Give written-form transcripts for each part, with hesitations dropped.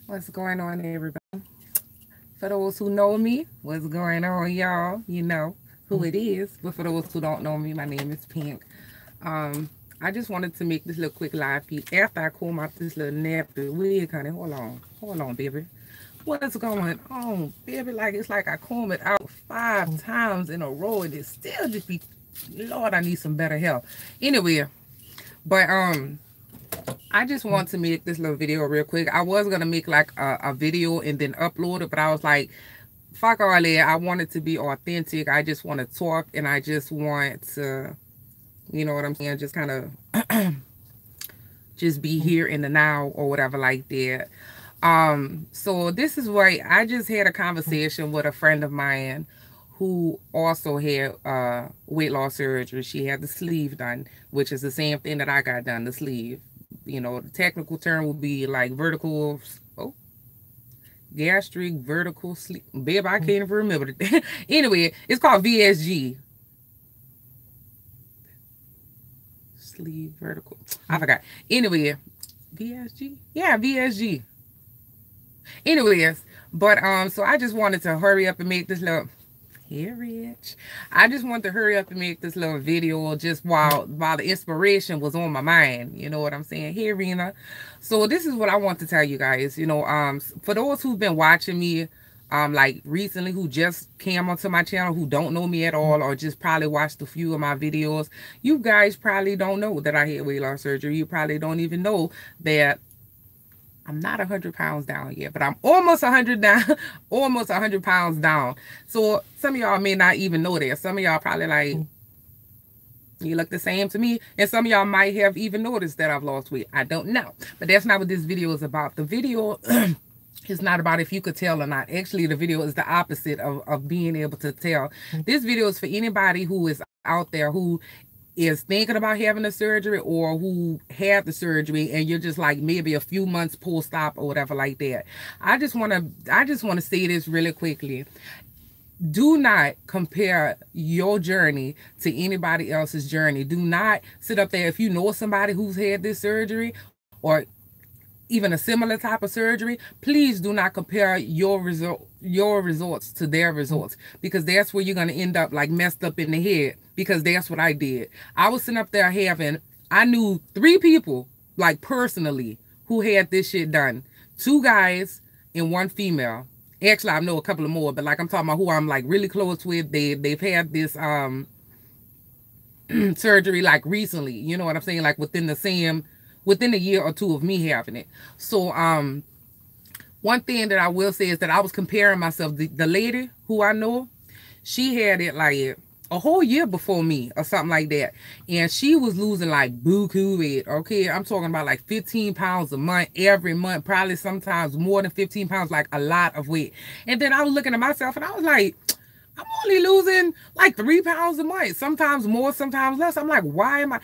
What's going on, everybody? For those who know me, what's going on, y'all? You know who it is. But for those who don't know me, my name is Pink. I just wanted to make this little quick live feed after I comb out this little nappy wig, honey. Hold on, baby. What's going on, baby? Like it's like I comb it out 5 times in a row, and it still just be. Lord, I need some better help. Anyway, but I just want to make this little video real quick. I was gonna make like a video and then upload it, but I was like, fuck all that. I want it to be authentic. I just want to talk, and I just want to, you know what I'm saying, just kind of just be here in the now or whatever like that. So this is why I just had a conversation with a friend of mine who also had weight loss surgery. She had the sleeve done, which is the same thing that I got done, the sleeve. You know, the technical term would be like vertical, gastric vertical sleeve. Babe, I can't even remember it. Anyway, it's called VSG. Sleeve vertical. I forgot. Anyway, VSG? Yeah, VSG. Anyways, but so I just wanted to hurry up and make this little Rich. I just wanted to hurry up and make this little video just while the inspiration was on my mind. You know what I'm saying? Hey, Rena. So this is what I want to tell you guys. You know, for those who've been watching me, like recently, who just came onto my channel, who don't know me at all, or just probably watched a few of my videos, you guys probably don't know that I had weight loss surgery. You probably don't even know that I'm not 100 pounds down yet, but I'm almost 100 down, almost 100 pounds down. So some of y'all may not even know that. Some of y'all probably like, you look the same to me. And some of y'all might have even noticed that I've lost weight. I don't know. But that's not what this video is about. The video is not about if you could tell or not. Actually, the video is the opposite of being able to tell. This video is for anybody who is out there who is thinking about having a surgery or who had the surgery and you're just like maybe a few months post-op or whatever like that. I just want to say this really quickly. Do not compare your journey to anybody else's journey. Do not sit up there if you know somebody who's had this surgery or even a similar type of surgery. Please do not compare your results to their results, because that's where you're going to end up like messed up in the head, because that's what I did. I was sitting up there I knew 3 people like personally who had this shit done. 2 guys and 1 female. Actually, I know a couple of more, but like I'm talking about who I'm like really close with. They've had this surgery like recently, you know what I'm saying, like within a year or 2 of me having it. So one thing that I will say is that I was comparing myself. The lady who I know, she had it like a whole year before me or something like that, and she was losing like buku weight. Okay, I'm talking about like 15 pounds a month, every month, probably sometimes more than 15 pounds, like a lot of weight. And then I was looking at myself and I was like, I'm only losing like 3 pounds a month, sometimes more, sometimes less. I'm like, why am I?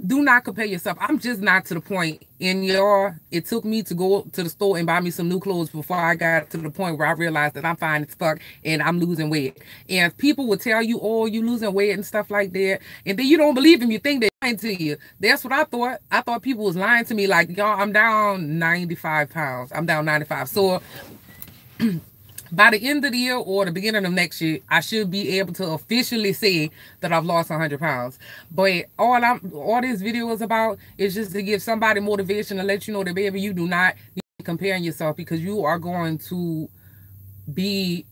Do not compare yourself. I'm just not to the point in y'all. It took me to go to the store and buy me some new clothes before I got to the point where I realized that I'm fine as fuck and I'm losing weight. And people would tell you, oh, you losing weight and stuff like that, and then you don't believe them. You think they're lying to you. That's what I thought. I thought people was lying to me, like, y'all, I'm down 95 pounds. I'm down 95. So by the end of the year or the beginning of next year, I should be able to officially say that I've lost 100 pounds. But all this video is about is just to give somebody motivation to let you know that, baby, you do not need to compare yourself, because you are going to be,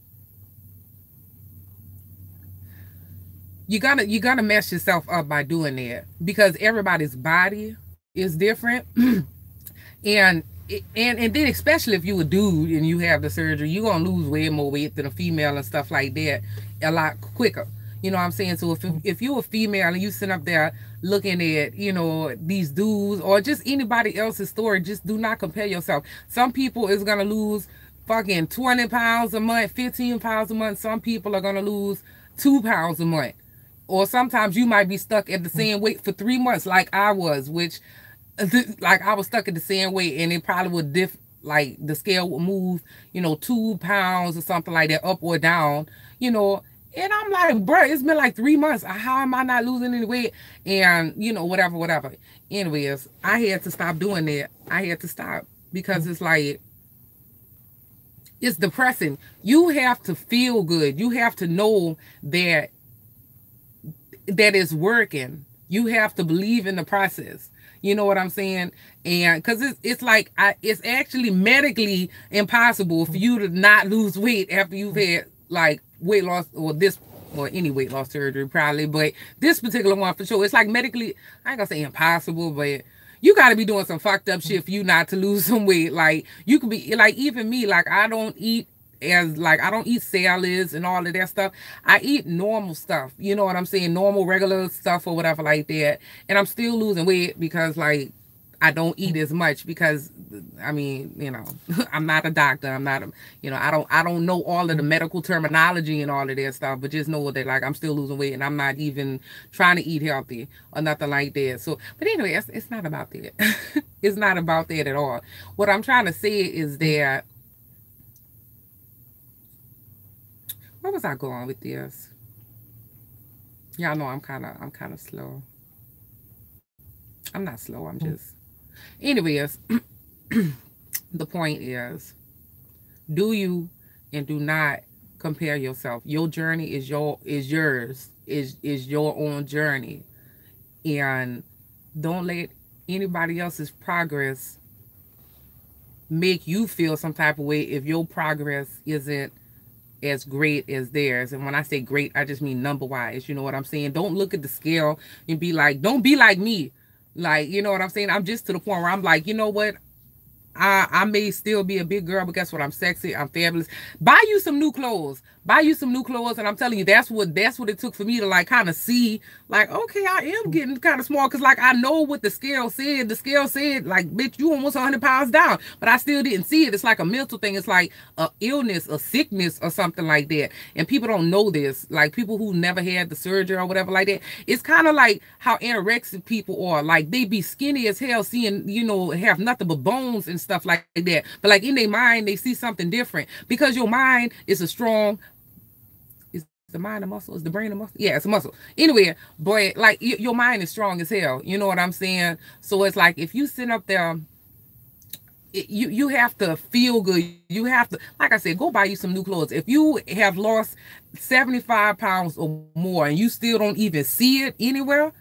you're gonna mess yourself up by doing that, because everybody's body is different. And then especially if you a dude and you have the surgery, you're gonna lose way more weight than a female and stuff like that a lot quicker. You know what I'm saying? So if you're a female and you sit up there looking at, you know, these dudes or just anybody else's story, just do not compare yourself. Some people is gonna lose fucking 20 pounds a month, 15 pounds a month. Some people are gonna lose 2 pounds a month. Or sometimes you might be stuck at the same weight for 3 months like I was, which like I was stuck at the same weight, and it probably would like the scale would move, you know, 2 pounds or something like that, up or down, you know. And I'm like, bro, it's been like 3 months. How am I not losing any weight? And, you know, whatever. Anyways, I had to stop doing that. I had to stop, because it's like, it's depressing. You have to feel good. You have to know that it's working. You have to believe in the process. You know what I'm saying? And because it's like it's actually medically impossible for you to not lose weight after you've had like weight loss or any weight loss surgery probably, but this particular one for sure. It's like medically, I ain't gonna say impossible, but you got to be doing some fucked up shit for you not to lose some weight. Like you could be like, even me, like I don't eat salads and all of that stuff. I eat normal stuff, you know what I'm saying, normal regular stuff or whatever like that, and I'm still losing weight because like I don't eat as much because I mean, you know, I'm not a doctor. I'm not a, you know, I don't know all of the medical terminology and all of that stuff, but just know that like I'm still losing weight and I'm not even trying to eat healthy or nothing like that. So, but anyway, it's not about that. It's not about that at all. What I'm trying to say is that, where was I going with this? Y'all know I'm kind of slow. I'm not slow. I'm just, anyways. The point is, do you and do not compare yourself. Your journey is yours, is your own journey, and don't let anybody else's progress make you feel some type of way if your progress isn't as great as theirs. And when I say great, I just mean number wise. You know what I'm saying? Don't look at the scale and be like, don't be like me. Like, you know what I'm saying? I'm just to the point where I'm like, you know what? I may still be a big girl, but guess what? I'm sexy. I'm fabulous. Buy you some new clothes. Buy you some new clothes, and I'm telling you, that's what it took for me to like kind of see, like, okay, I am getting kind of small, because like I know what the scale said. The scale said like, bitch, you almost 100 pounds down, but I still didn't see it. It's like a mental thing. It's like a illness, a sickness, or something like that. And people don't know this. Like people who never had the surgery or whatever like that. It's kind of like how anorexic people are. Like they be skinny as hell, seeing, you know, have nothing but bones and stuff like that. But like in their mind, they see something different, because your mind is a strong. The mind a muscle? Is the brain a muscle? Yeah, it's a muscle. Anyway, but like your mind is strong as hell. You know what I'm saying? So it's like if you sit up there, you have to feel good. You have to, like I said, go buy you some new clothes. If you have lost 75 pounds or more and you still don't even see it anywhere,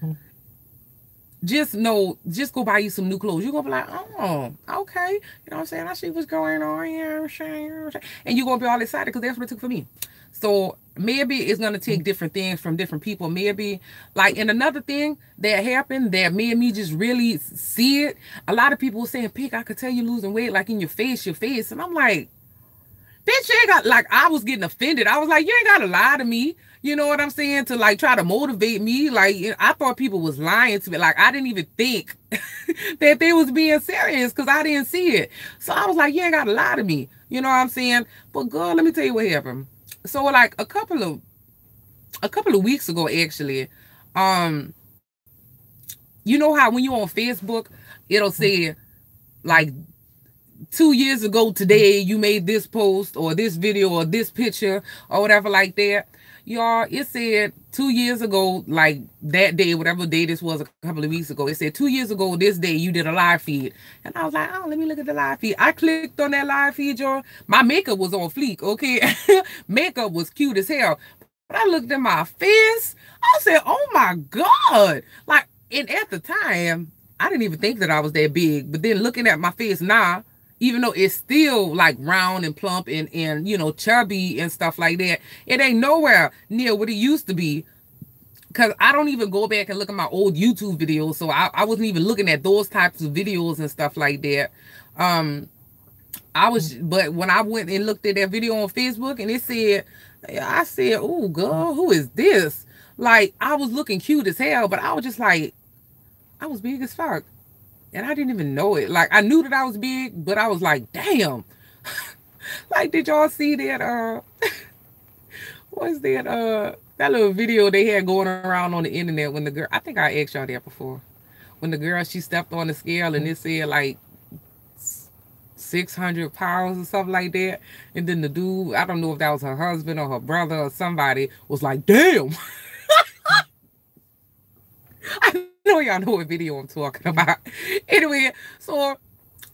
just go buy you some new clothes. You're gonna be like, oh, okay, you know what I'm saying? I see what's going on here, and you're gonna be all excited, because that's what it took for me. So maybe it's gonna take different things from different people. Maybe like, and another thing that happened that made me just really see it. A lot of people were saying, "Pick, I could tell you losing weight, like in your face," and I'm like, bitch, you ain't got, like, I was getting offended. I was like, you ain't gotta lie to me. You know what I'm saying? To like try to motivate me. Like, I thought people was lying to me. Like, I didn't even think that they was being serious, because I didn't see it. So I was like, you ain't gotta lie to me. You know what I'm saying? But girl, let me tell you what happened. So like a couple of weeks ago, actually, you know how when you on Facebook, it'll say like 2 years ago today you made this post or this video or this picture or whatever like that. Y'all, it said 2 years ago, like that day, whatever day this was, a couple of weeks ago, it said 2 years ago this day you did a live feed. And I was like, oh, let me look at the live feed. I clicked on that live feed, y'all. My makeup was on fleek, okay? Makeup was cute as hell. But I looked at my face, I said, oh my God. Like, and at the time, I didn't even think that I was that big. But then looking at my face now, even though it's still like round and plump and you know, chubby and stuff like that, it ain't nowhere near what it used to be. Because I don't even go back and look at my old YouTube videos. So I wasn't even looking at those types of videos and stuff like that. But when I went and looked at that video on Facebook and it said, I said, oh, girl, who is this? Like, I was looking cute as hell, but I was just like, I was big as fuck. And I didn't even know it. Like, I knew that I was big, but I was like, damn. Like, did y'all see that, what's that, that little video they had going around on the internet when the girl, I think I asked y'all that before. When the girl, she stepped on the scale and it said like 600 pounds or something like that. And then the dude, I don't know if that was her husband or her brother or somebody, was like, damn. I know y'all know what video I'm talking about. Anyway, so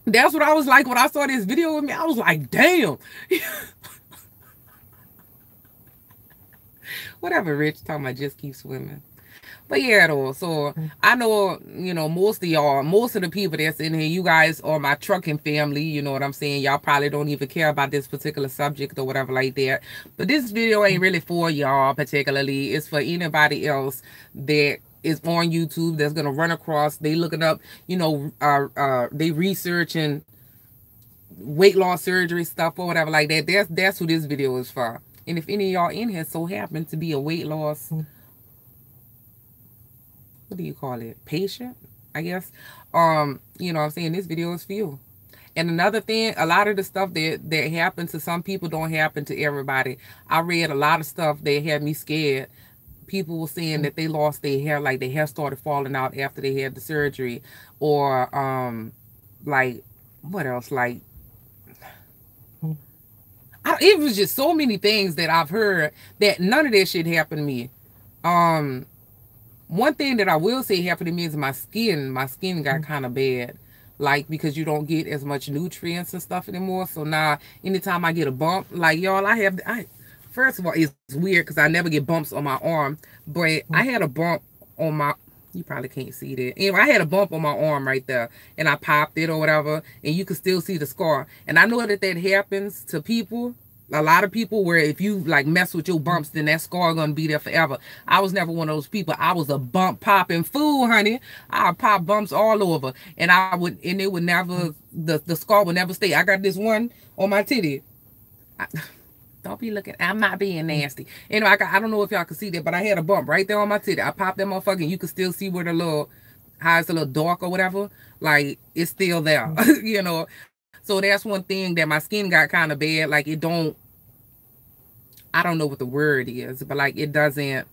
That's what I was like when I saw this video with me. I was like, damn. Whatever, Rich talking about, just keep swimming. But yeah, though. So I know, you know, most of y'all, most of the people that's in here, you guys are my trucking family. You know what I'm saying? Y'all probably don't even care about this particular subject or whatever like that. But this video ain't really for y'all particularly. It's for anybody else that is on YouTube that's gonna run across. They looking up, you know, they researching weight loss surgery stuff or whatever like that. That's who this video is for. And if any of y'all in here so happen to be a weight loss, what do you call it, patient, I guess, you know what I'm saying, this video is for you. And another thing, a lot of the stuff that happened to some people don't happen to everybody. I read a lot of stuff that had me scared. People were saying that they lost their hair, like their hair started falling out after they had the surgery, or like what else, like it was just so many things that I've heard that none of that shit happened to me. One thing that I will say happened to me is my skin. My skin got kind of bad, like because you don't get as much nutrients and stuff anymore. So now, anytime I get a bump, like y'all, first of all, it's weird because I never get bumps on my arm, but I had a bump on my. You probably can't see that. Anyway, I had a bump on my arm right there, and I popped it or whatever, and you can still see the scar. And I know that happens to people, a lot of people, where if you like mess with your bumps, then that scar gonna be there forever. I was never one of those people. I was a bump popping fool, honey. I pop bumps all over, and it would never, the scar would never stay. I got this one on my titty. Don't be looking. I'm not being nasty. Anyway, I don't know if y'all can see that, but I had a bump right there on my titty. I popped that motherfucker, and you can still see where the little, how it's a little dark or whatever. Like, it's still there, you know. So that's one thing that my skin got kind of bad. Like, it don't, I don't know what the word is, but like, it doesn't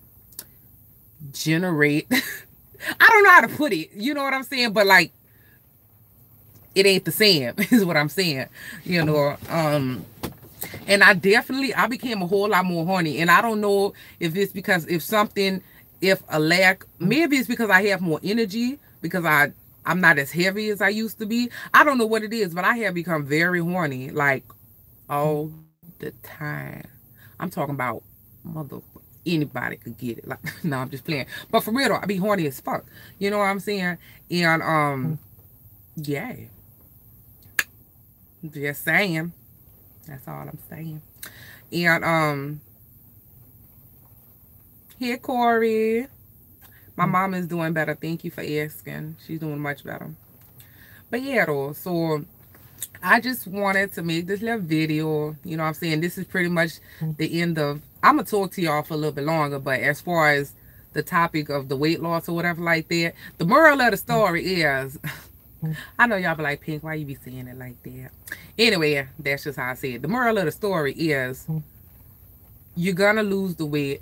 generate. I don't know how to put it. You know what I'm saying? But like, it ain't the same, is what I'm saying. You know, and I became a whole lot more horny. And I don't know if it's because maybe it's because I have more energy, because I'm not as heavy as I used to be. I don't know what it is, but I have become very horny, like all the time. I'm talking about anybody could get it. Like, no, I'm just playing. But for real though, I be horny as fuck. You know what I'm saying? And yeah. Just saying. That's all I'm saying. And here, Corey. My mom is doing better. Thank you for asking. She's doing much better. But yeah, though. So I just wanted to make this little video. You know what I'm saying? This is pretty much the end of. I'm gonna talk to y'all for a little bit longer. But as far as the topic of the weight loss or whatever like that, the moral of the story is. I know y'all be like, Pink, why you be saying it like that? Anyway, that's just how I say it. The moral of the story is you're gonna lose the weight.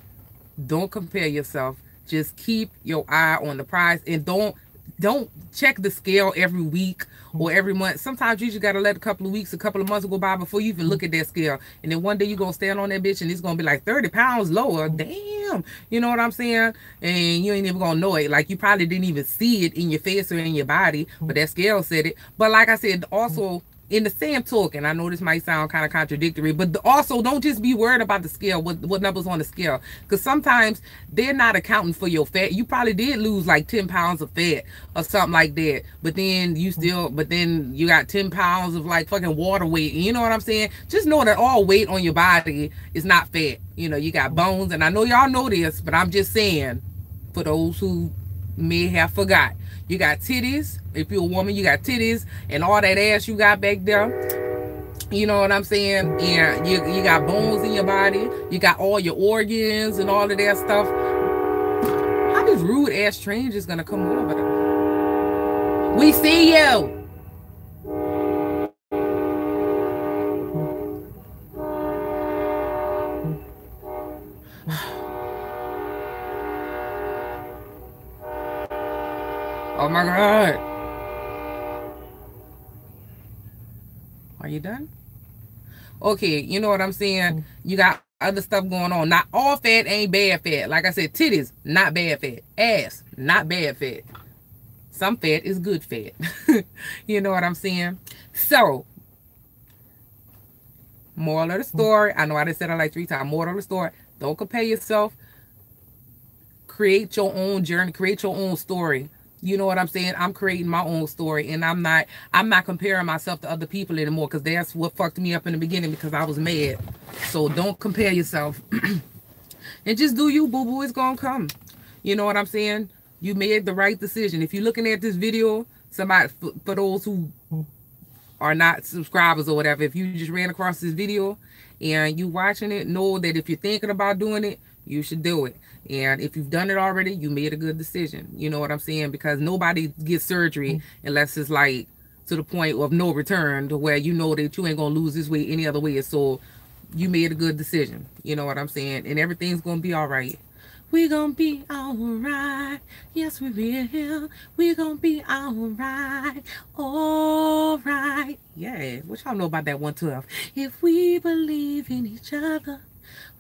Don't compare yourself. Just keep your eye on the prize, and don't check the scale every week or every month. Sometimes you just gotta let a couple of weeks, a couple of months go by before you even look at that scale. And then one day you're gonna stand on that bitch and it's gonna be like 30 pounds lower. Damn, you know what I'm saying? And you ain't even gonna know it. Like, you probably didn't even see it in your face or in your body, but that scale said it. But like I said, also in the same token, I know this might sound kind of contradictory, but also don't just be worried about the scale, what numbers on the scale, because sometimes they're not accounting for your fat. You probably did lose like 10 pounds of fat or something like that, but then you got 10 pounds of like fucking water weight. You know what I'm saying? Just know that all weight on your body is not fat. You know, you got bones, and I know y'all know this, but I'm just saying for those who may have forgot. You got titties. If you're a woman, you got titties and all that ass you got back there. You know what I'm saying? And you got bones in your body. You got all your organs and all of that stuff. How these rude ass strangers gonna come over there? We see you. Oh my God. Are you done? Okay, you know what I'm saying? You got other stuff going on. Not all fat ain't bad fat. Like I said, titties, not bad fat. Ass, not bad fat. some fat is good fat. You know what I'm saying? So, moral of the story, I know I just said it like 3 times. Moral of the story, don't compare yourself. Create your own journey, create your own story. You know what I'm saying? I'm creating my own story, and I'm not comparing myself to other people anymore, because that's what fucked me up in the beginning, because I was mad. So don't compare yourself. And just do you, boo-boo. It's gonna come. You know what I'm saying? You made the right decision. If you're looking at this video, somebody, for those who are not subscribers or whatever, if you just ran across this video and you watching it, know that if you're thinking about doing it, you should do it. And if you've done it already, you made a good decision. You know what I'm saying? Because nobody gets surgery unless it's like to the point of no return, to where you know that you ain't gonna lose this weight any other way. So you made a good decision. You know what I'm saying? And everything's gonna be all right. We gonna be all right. Yes, we will. We gonna be all right. All right. Yeah. What y'all know about that 112? If we believe in each other,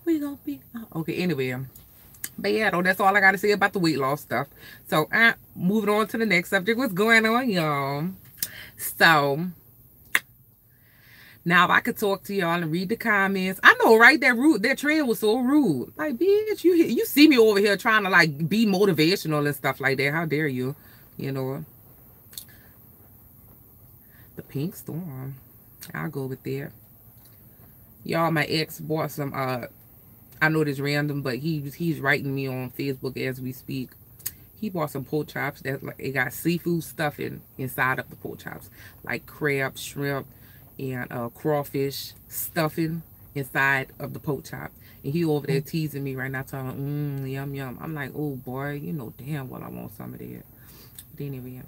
we gonna be okay. Anyway, but yeah, though, that's all I gotta say about the weight loss stuff. So moving on to the next subject. What's going on, y'all? So now if I could talk to y'all and read the comments. I know, right? That trend was so rude. Like, bitch, you see me over here trying to like be motivational and stuff like that. How dare you? You know. The Pink Storm. I'll go with that. Y'all, my ex bought some I know this random, but he's writing me on Facebook as we speak. He bought some pork chops that like it got seafood stuffing inside of the pork chops, like crab, shrimp, and crawfish stuffing inside of the pork chop. And he over there teasing me right now, telling me, yum yum. I'm like, oh boy, you know damn well I want some of that. But anyway,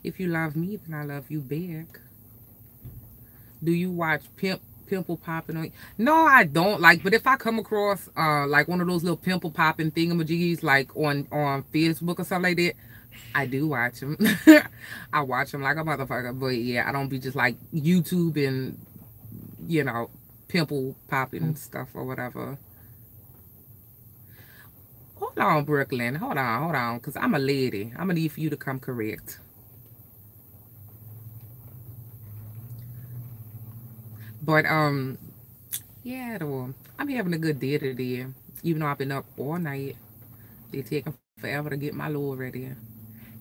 if you love me, then I love you back. Do you watch pimple popping on? No, I don't. Like, but if I come across like one of those little pimple popping thingamajiggies like on Facebook or something like that, I do watch them. I watch them like a motherfucker. But yeah, I don't be just like YouTube and, you know, pimple popping stuff or whatever. Hold on, Brooklyn. Hold on, because I'm a lady. I'm gonna need for you to come correct. But yeah, though, I'm having a good day today. Even though I've been up all night. They're taking forever to get my load ready.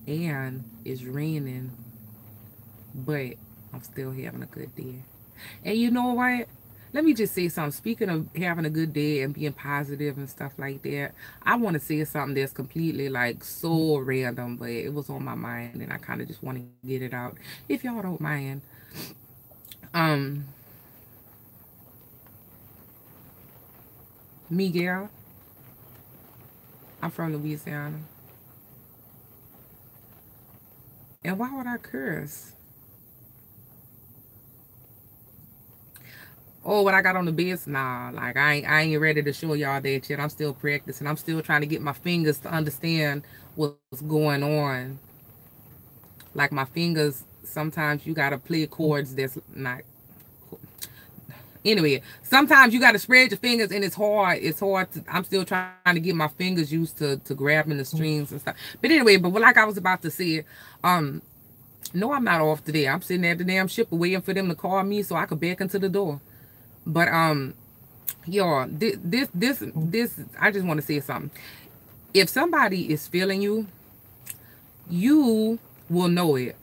And it's raining. But I'm still having a good day. And you know what? Let me just say something. Speaking of having a good day and being positive and stuff like that, I want to say something that's completely like so random, but it was on my mind and I kind of just want to get it out. If y'all don't mind. Miguel, I'm from Louisiana. And why would I curse? Oh, what I got on the beds? Nah, like I ain't ready to show y'all that yet. I'm still practicing. I'm still trying to get my fingers to understand what's going on. Like my fingers, sometimes you gotta play chords that's not. Anyway, sometimes you got to spread your fingers and it's hard. It's hard. I'm still trying to get my fingers used to grabbing the strings and stuff. But anyway, but like I was about to say, no, I'm not off today. I'm sitting at the damn ship waiting for them to call me so I could back into the door. But, y'all, this, I just want to say something. If somebody is feeling you, you will know it.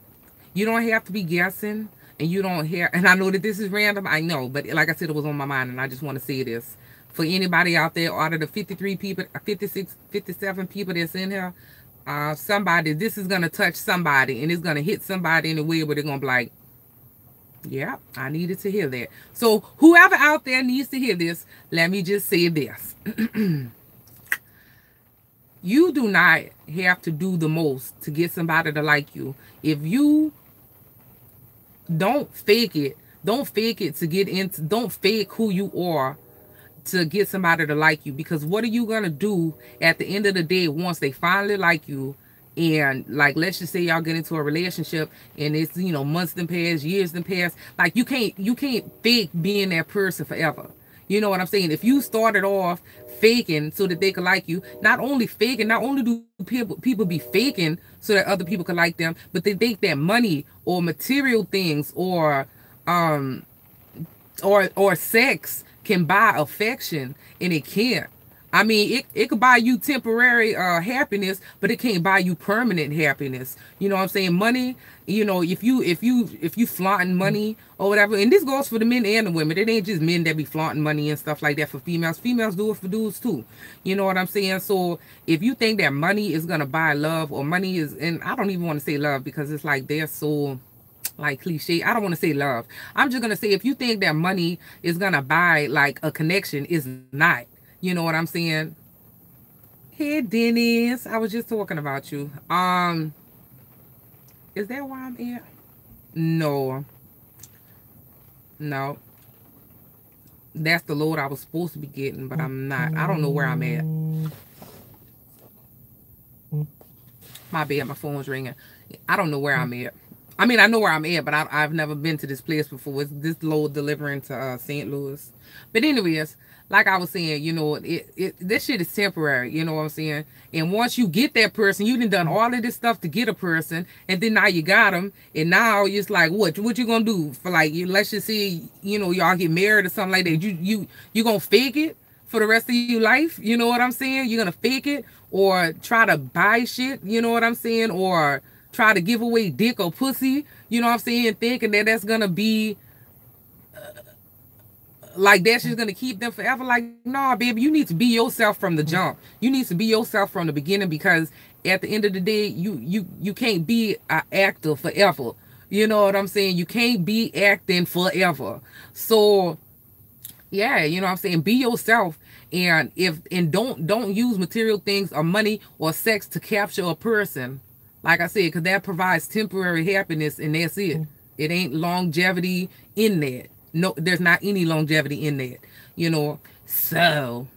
You don't have to be guessing. And you don't hear, and I know that this is random, I know, but like I said, it was on my mind, and I just want to say this. For anybody out there, out of the 53 people, 56, 57 people that's in here, somebody, this is going to touch somebody, and it's going to hit somebody in a way where they're going to be like, yeah, I needed to hear that. So whoever out there needs to hear this, let me just say this. You do not have to do the most to get somebody to like you. If you don't fake it. Don't fake it to get into, don't fake who you are to get somebody to like you. Because what are you going to do at the end of the day once they finally like you? And like, let's just say y'all get into a relationship and it's, months then pass, years then pass. Like you can't fake being that person forever. You know what I'm saying? If you started off faking so that they could like you, not only do people be faking so that other people could like them, but they think that money or material things or sex can buy affection, and it can't. I mean, it could buy you temporary happiness, but it can't buy you permanent happiness. You know what I'm saying? Money, you know, if you flaunting money or whatever, and this goes for the men and the women. It ain't just men that be flaunting money and stuff like that for females. Females do it for dudes too. You know what I'm saying? So if you think that money is gonna buy love, or money is, and I don't even want to say love because it's like they're so like cliche. I don't want to say love. I'm just gonna say if you think that money is gonna buy like a connection, it's not. You know what I'm saying? Hey Dennis, I was just talking about you. Is that why I'm here? No. That's the load I was supposed to be getting, but I'm not. I don't know where I'm at. My bad, my phone's ringing. I don't know where I'm at. I mean, I know where I'm at, but I've never been to this place before. It's this load delivering to St. Louis. But anyways, like I was saying, you know, this shit is temporary, you know what I'm saying? And once you get that person, you done all of this stuff to get a person, and then now you got them, and now it's like, what you gonna do for, like, let's just say, you know, y'all get married or something like that. You gonna fake it for the rest of your life? You know what I'm saying? You're gonna fake it, or try to buy shit, you know what I'm saying? Or try to give away dick or pussy, you know what I'm saying? Thinking that that's gonna be like that's just gonna keep them forever. Like, nah, baby, you need to be yourself from the jump. You need to be yourself from the beginning, because at the end of the day, you can't be an actor forever. You know what I'm saying? You can't be acting forever. So yeah, you know what I'm saying? Be yourself, and don't use material things or money or sex to capture a person. Like I said, because that provides temporary happiness, and that's it. It ain't longevity in that. No, there's not any longevity in that, you know. So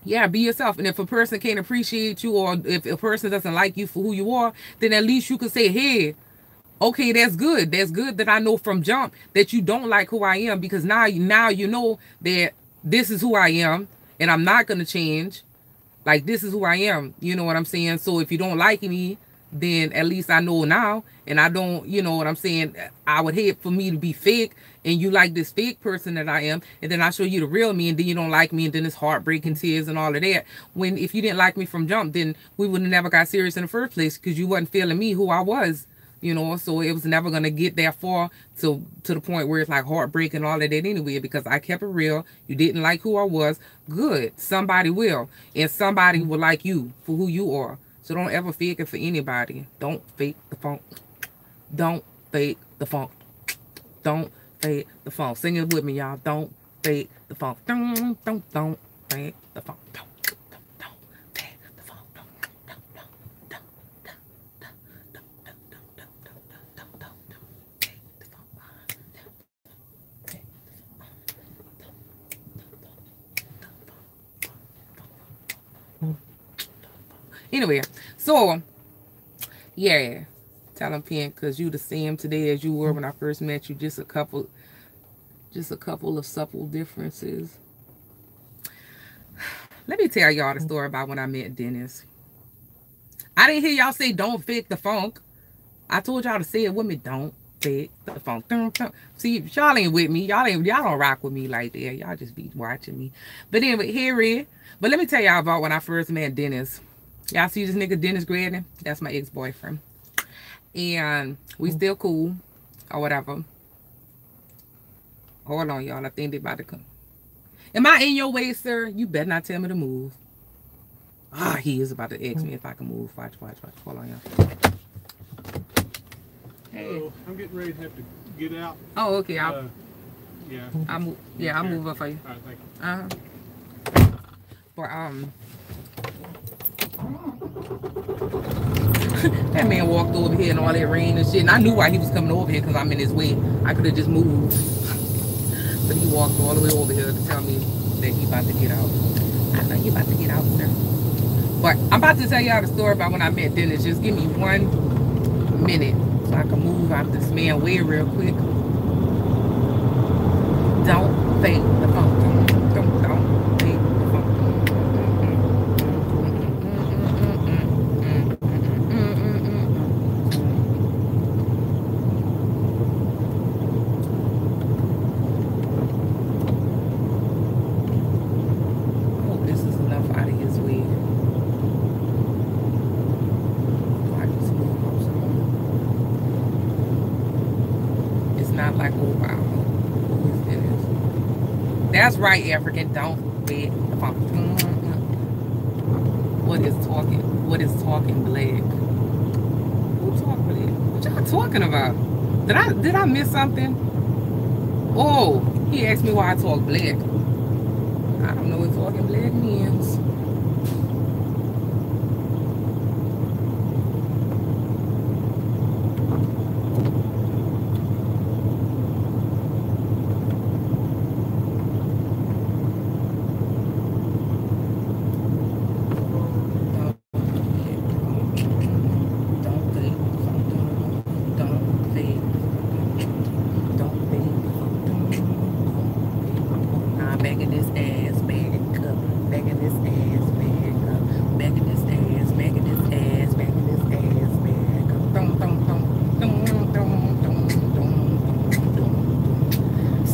yeah, be yourself. And if a person can't appreciate you, or if a person doesn't like you for who you are, then at least you can say, hey, okay, that's good. That's good that I know from jump that you don't like who I am, because now you know that this is who I am, and I'm not gonna change. Like, this is who I am. You know what I'm saying? So if you don't like me, then at least I know now, and I don't, you know what I'm saying? I would hate for me to be fake, and you like this fake person that I am, and then I show you the real me, and then you don't like me, and then it's heartbreaking tears and all of that. When if you didn't like me from jump, then we would have never got serious in the first place, because you wasn't feeling me who I was, you know. So it was never gonna get that far to the point where it's like heartbreak and all of that anyway, because I kept it real. You didn't like who I was. Good. Somebody will, and somebody will like you for who you are. So don't ever fake it for anybody. Don't fake the funk. Don't fake the funk. Don't fake the funk. Sing it with me, y'all. Don't fake the funk. Don't fake the funk. Don't fake the funk. Anyway, so yeah, tell them, Pink, because you the same today as you were when I first met you. Just a couple of supple differences. Let me tell y'all the story about when I met Dennis. I didn't hear y'all say don't fake the funk. I told y'all to say it with me. Don't fake the funk. See, y'all ain't with me. Y'all don't rock with me like that. Y'all just be watching me. But anyway, here it is. But let me tell y'all about when I first met Dennis. Y'all see this nigga Dennis Gradden? That's my ex-boyfriend. And we still cool or whatever. Hold on, y'all. I think they about to come. Am I in your way, sir? You better not tell me to move. Ah, he is about to ask me if I can move. Watch. Hold on, y'all. Hey. So I'm getting ready to have to get out. Oh, okay. Yeah. I'll move. Yeah, I'll move up for you. All right, thank you. But that man walked over here in all that rain and shit, and I knew why he was coming over here, because I'm in his way. I could have just moved, but he walked all the way over here to tell me that he about to get out. I know you about to get out, sir. But I'm about to tell y'all the story about when I met Dennis. Just give me 1 minute so I can move out this man way real quick. Don't fake the phone. not like, oh wow. That's right, African. Don't be the phone. What is talking? What is talking black? Who talk black? What y'all talking about? Did I miss something? Oh, he asked me why I talk black. I don't know what talking black means.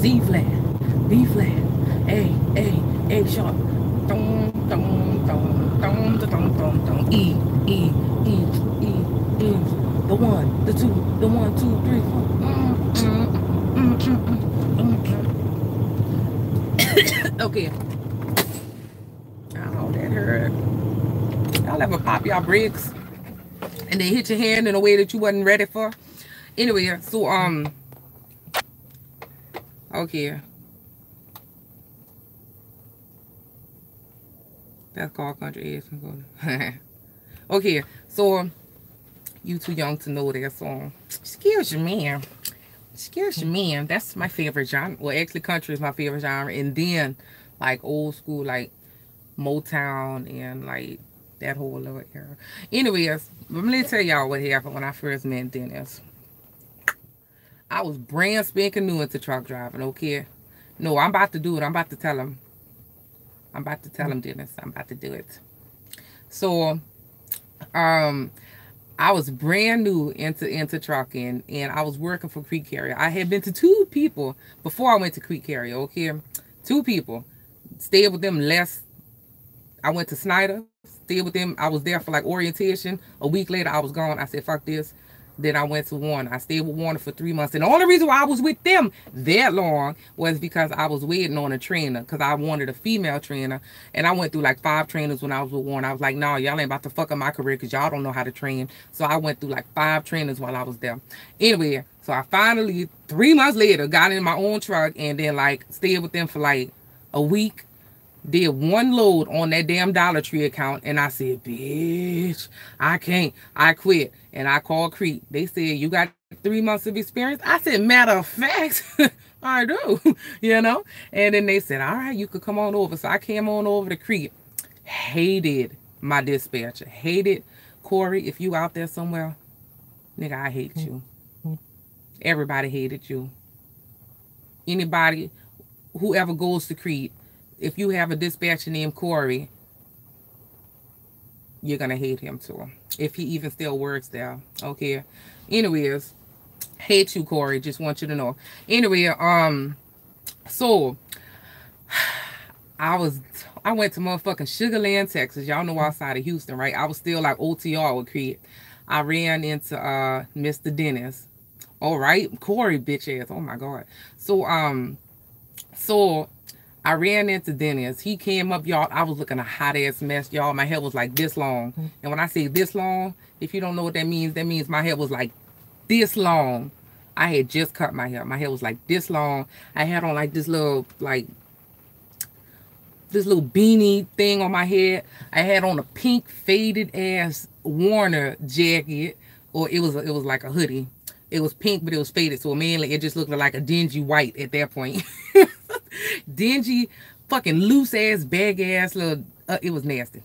C flat, B flat, A sharp, dong dong dong dong dong dong dong, E. The 1, the 2, the 1, 2, 3, 4. Okay. Oh, that hurt. Y'all ever pop y'all bricks and then hit your hand in a way that you wasn't ready for? Anyway, so okay. That's called country ass. Okay, so you too young to know that song. Excuse me, ma'am. Excuse me, ma'am. That's my favorite genre. Well, actually, country is my favorite genre, and then like old school, like Motown and like that whole little era. Anyways, let me tell y'all what happened when I first met Dennis. I was brand spanking new into truck driving, okay? No, I'm about to do it. I'm about to tell him. I'm about to tell him, Dennis. I'm about to do it. So, I was brand new into trucking, and I was working for Creek Carrier. I had been to 2 people before I went to Creek Carrier, okay? 2 people. Stayed with them less. I went to Snyder. Stayed with them. I was there for like orientation. A week later, I was gone. I said, fuck this. Then I went to Warner. I stayed with Warner for 3 months. And the only reason why I was with them that long was because I was waiting on a trainer. Because I wanted a female trainer. And I went through like 5 trainers when I was with Warner. I was like, no, y'all ain't about to fuck up my career because y'all don't know how to train. So I went through like 5 trainers while I was there. Anyway, so I finally, 3 months later, got in my own truck. And then like stayed with them for like a week. Did 1 load on that damn Dollar Tree account, and I said, bitch, I can't. I quit. And I called Creek. They said, you got 3 months of experience? I said, matter of fact, I do, you know? And then they said, all right, you could come on over. So I came on over to Creek. Hated my dispatcher. Hated Corey. If you out there somewhere, nigga, I hate you. Everybody hated you. Anybody, whoever goes to Creek, if you have a dispatcher named Corey, you're going to hate him too. If he even still works there. Okay. Anyways, hate you, Corey. Just want you to know. Anyway, so I went to motherfucking Sugar Land, Texas. Y'all know outside of Houston, right? I was still like OTR with Creed. I ran into Mr. Dennis. All right, Corey, bitch ass. Oh my God. So I ran into Dennis. He came up, y'all. I was looking a hot ass mess, y'all. My hair was like this long. And when I say this long, if you don't know what that means my hair was like this long. I had just cut my hair. My hair was like this long. I had on like this little beanie thing on my head. I had on a pink faded ass Warner jacket, or it was like a hoodie. It was pink, but it was faded, so mainly it just looked like a dingy white at that point. Dingy, fucking loose ass, bag ass little. It was nasty.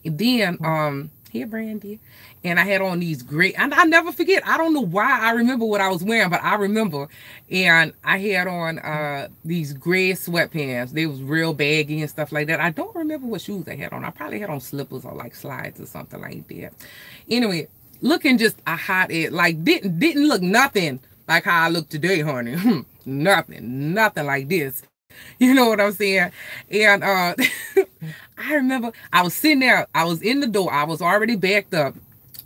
And then here, Brandy, and I had on these gray. And I never forget. I don't know why I remember what I was wearing, but I remember. And I had on these gray sweatpants. They was real baggy and stuff like that. I don't remember what shoes I had on. I probably had on slippers or like slides or something like that. Anyway, looking just a hot ass, like didn't look nothing like how I look today, honey. nothing like this. You know what I'm saying? And I remember I was sitting there. I was in the door. I was already backed up,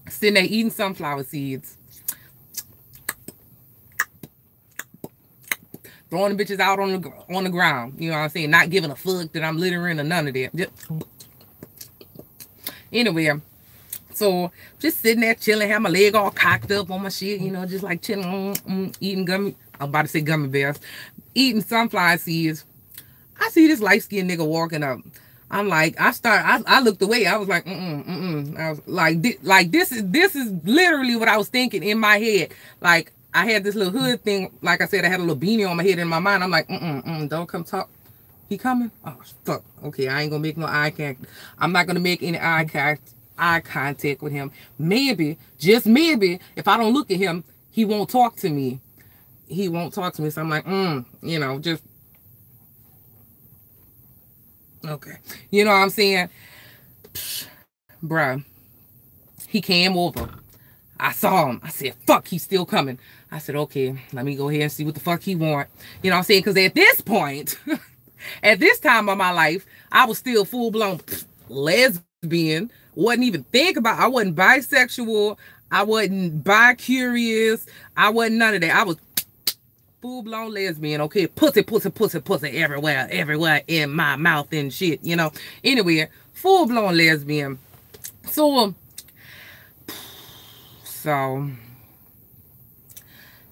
sitting there eating sunflower seeds. throwing the bitches out on the ground. You know what I'm saying? Not giving a fuck that I'm littering or none of that. Just... Anyway, so just sitting there chilling, have my leg all cocked up on my shit, you know, just like chilling, eating gummy. I'm about to say gummy bears, eating sunflower seeds. I see this light-skinned nigga walking up. I'm like, I looked away. I was like, I was like, this is literally what I was thinking in my head. Like, I had this little hood thing. Like I said, I had a little beanie on my head in my mind. I'm like, don't come talk. He coming? Oh, fuck. Okay, I ain't gonna make no eye contact. I'm not gonna make any eye contact with him. Maybe, just maybe, if I don't look at him, he won't talk to me. He won't talk to me. So I'm like, you know, just, okay. You know what I'm saying? Bruh. He came over. I saw him. I said, fuck, he's still coming. I said, okay, let me go ahead and see what the fuck he want. You know what I'm saying? Because at this point, at this time of my life, I was still full-blown lesbian. Wasn't even think about, I wasn't bisexual. I wasn't bi-curious. I wasn't none of that. I was full-blown lesbian, okay? Pussy everywhere in my mouth and shit, you know? Anyway, full-blown lesbian. So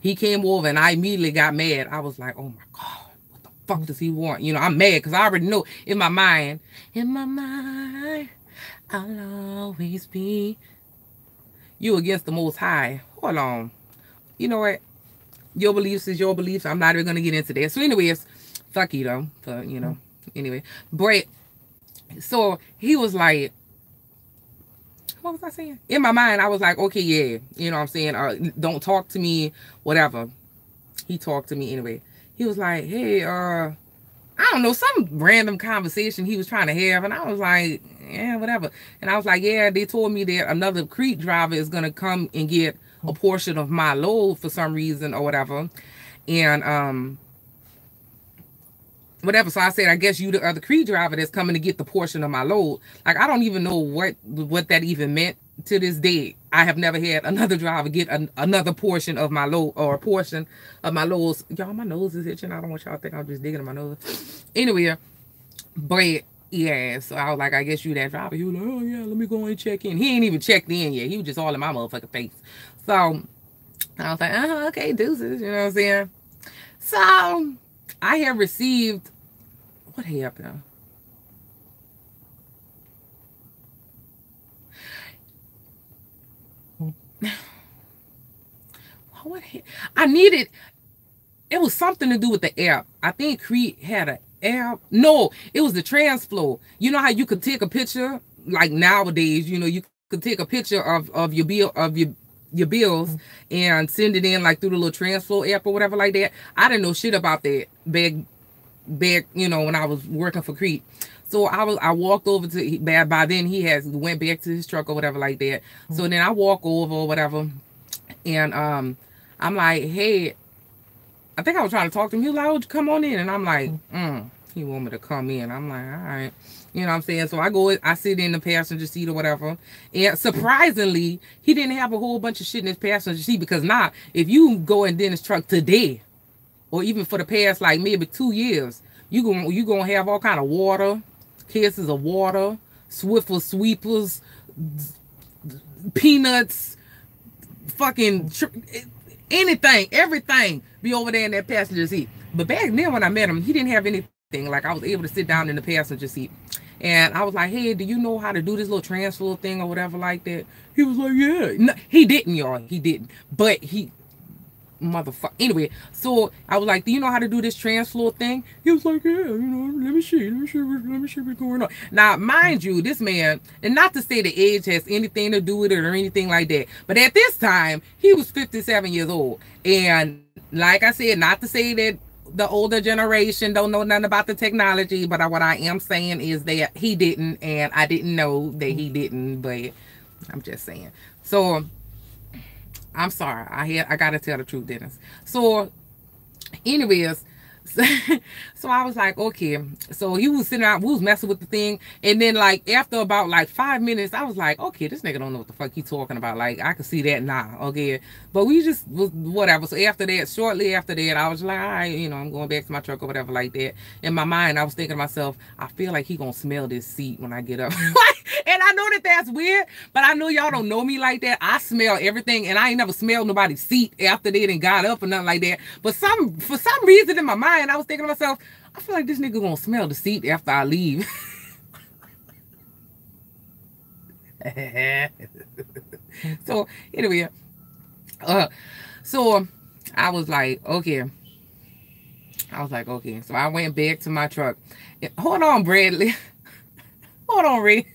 he came over and I immediately got mad. I was like, oh my God, what the fuck does he want? You know, I'm mad because I already know in my mind, I'll always be you against the Most High. Hold on. You know what? Your beliefs is your beliefs. I'm not even going to get into that. So anyways, fuck you though. But, you know, anyway. But, so he was like, what was I saying? In my mind, I was like, okay, yeah. You know what I'm saying? Don't talk to me, whatever. He talked to me anyway. He was like, hey, I don't know, some random conversation he was trying to have. And I was like, yeah, whatever. And I was like, yeah, they told me that another Crete driver is going to come and get a portion of my load for some reason or whatever. And, whatever. So I said, I guess you the other Crete driver that's coming to get the portion of my load. Like, I don't even know what that even meant to this day. I have never had another driver get another portion of my load or a portion of my loads. Y'all, my nose is itching. I don't want y'all to think I'm just digging in my nose. Anyway, but yeah, so I was like, I guess you that driver. He was like, oh yeah, let me go and check in. He ain't even checked in yet. He was just all in my motherfucking face. So I was like, okay, deuces. You know what I'm saying? So I have received, what happened? What I needed, it was something to do with the app. I think Crete had an app. No, it was the TransFlow. You know how you could take a picture, like nowadays, you know, you could take a picture of your bill, of your bills and send it in like through the little TransFlow app or whatever like that. I didn't know shit about that back, you know, when I was working for Crete. So I walked over to, by then he went back to his truck or whatever like that. So then I walk over or whatever, and I'm like, hey, I think I was trying to talk to him. He was like, oh, come on in. And I'm like, he want me to come in. I'm like, all right. You know what I'm saying? So I sit in the passenger seat or whatever. And surprisingly, he didn't have a whole bunch of shit in his passenger seat, because now, if you go in Dennis' truck today, or even for the past like maybe 2 years, you gonna have all kind of water, cases of water, Swiffer sweepers, peanuts, fucking anything, everything be over there in that passenger seat. But back then when I met him, he didn't have anything. Like, I was able to sit down in the passenger seat. And I was like, hey, do you know how to do this little transfer thing or whatever like that? He was like, yeah. No, he didn't, y'all. He didn't. But he, motherfucker. Anyway, so I was like, do you know how to do this transfer thing? He was like, yeah, you know, let me see what's going on. Now, mind you, this man, and not to say the age has anything to do with it or anything like that, but at this time, he was 57 years old. And like I said, not to say that the older generation don't know nothing about the technology, but what I am saying is that he didn't, and I didn't know that he didn't, but I'm just saying. So I'm sorry, I gotta tell the truth, Dennis. So anyways, So I was like, okay. So he was sitting out, we was messing with the thing. And then like after about like 5 minutes, I was like, okay, this nigga don't know what the fuck he talking about. Like I could see that now. Okay. But we just was whatever. So after that, shortly after that, I was like, all right, I'm going back to my truck or whatever like that. In my mind, I was thinking to myself, I feel like he gonna smell this seat when I get up. And I know that that's weird, but I know y'all don't know me like that. I smell everything, and I ain't never smelled nobody's seat after they done got up or nothing like that. But for some reason in my mind, I was thinking to myself, I feel like this nigga gonna smell the seat after I leave. So anyway, so I was like, okay. So I went back to my truck. Hold on, Bradley. Hold on, Red.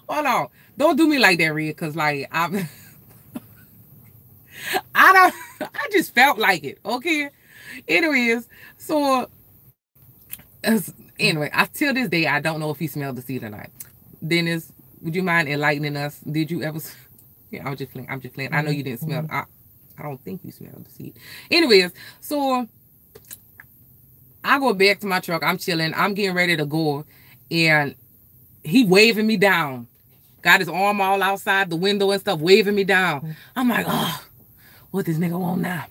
Hold on. Don't do me like that, Red, because like I just felt like it. Okay. Anyways, so anyway, till this day I don't know if he smelled the seed or not. Dennis, would you mind enlightening us? Did you ever? Yeah, I'm just playing. I know you didn't smell. I don't think you smelled the seed. Anyways, so I go back to my truck. I'm chilling. I'm getting ready to go, and he waving me down. Got his arm all outside the window and stuff, waving me down. I'm like, oh, what this nigga want now?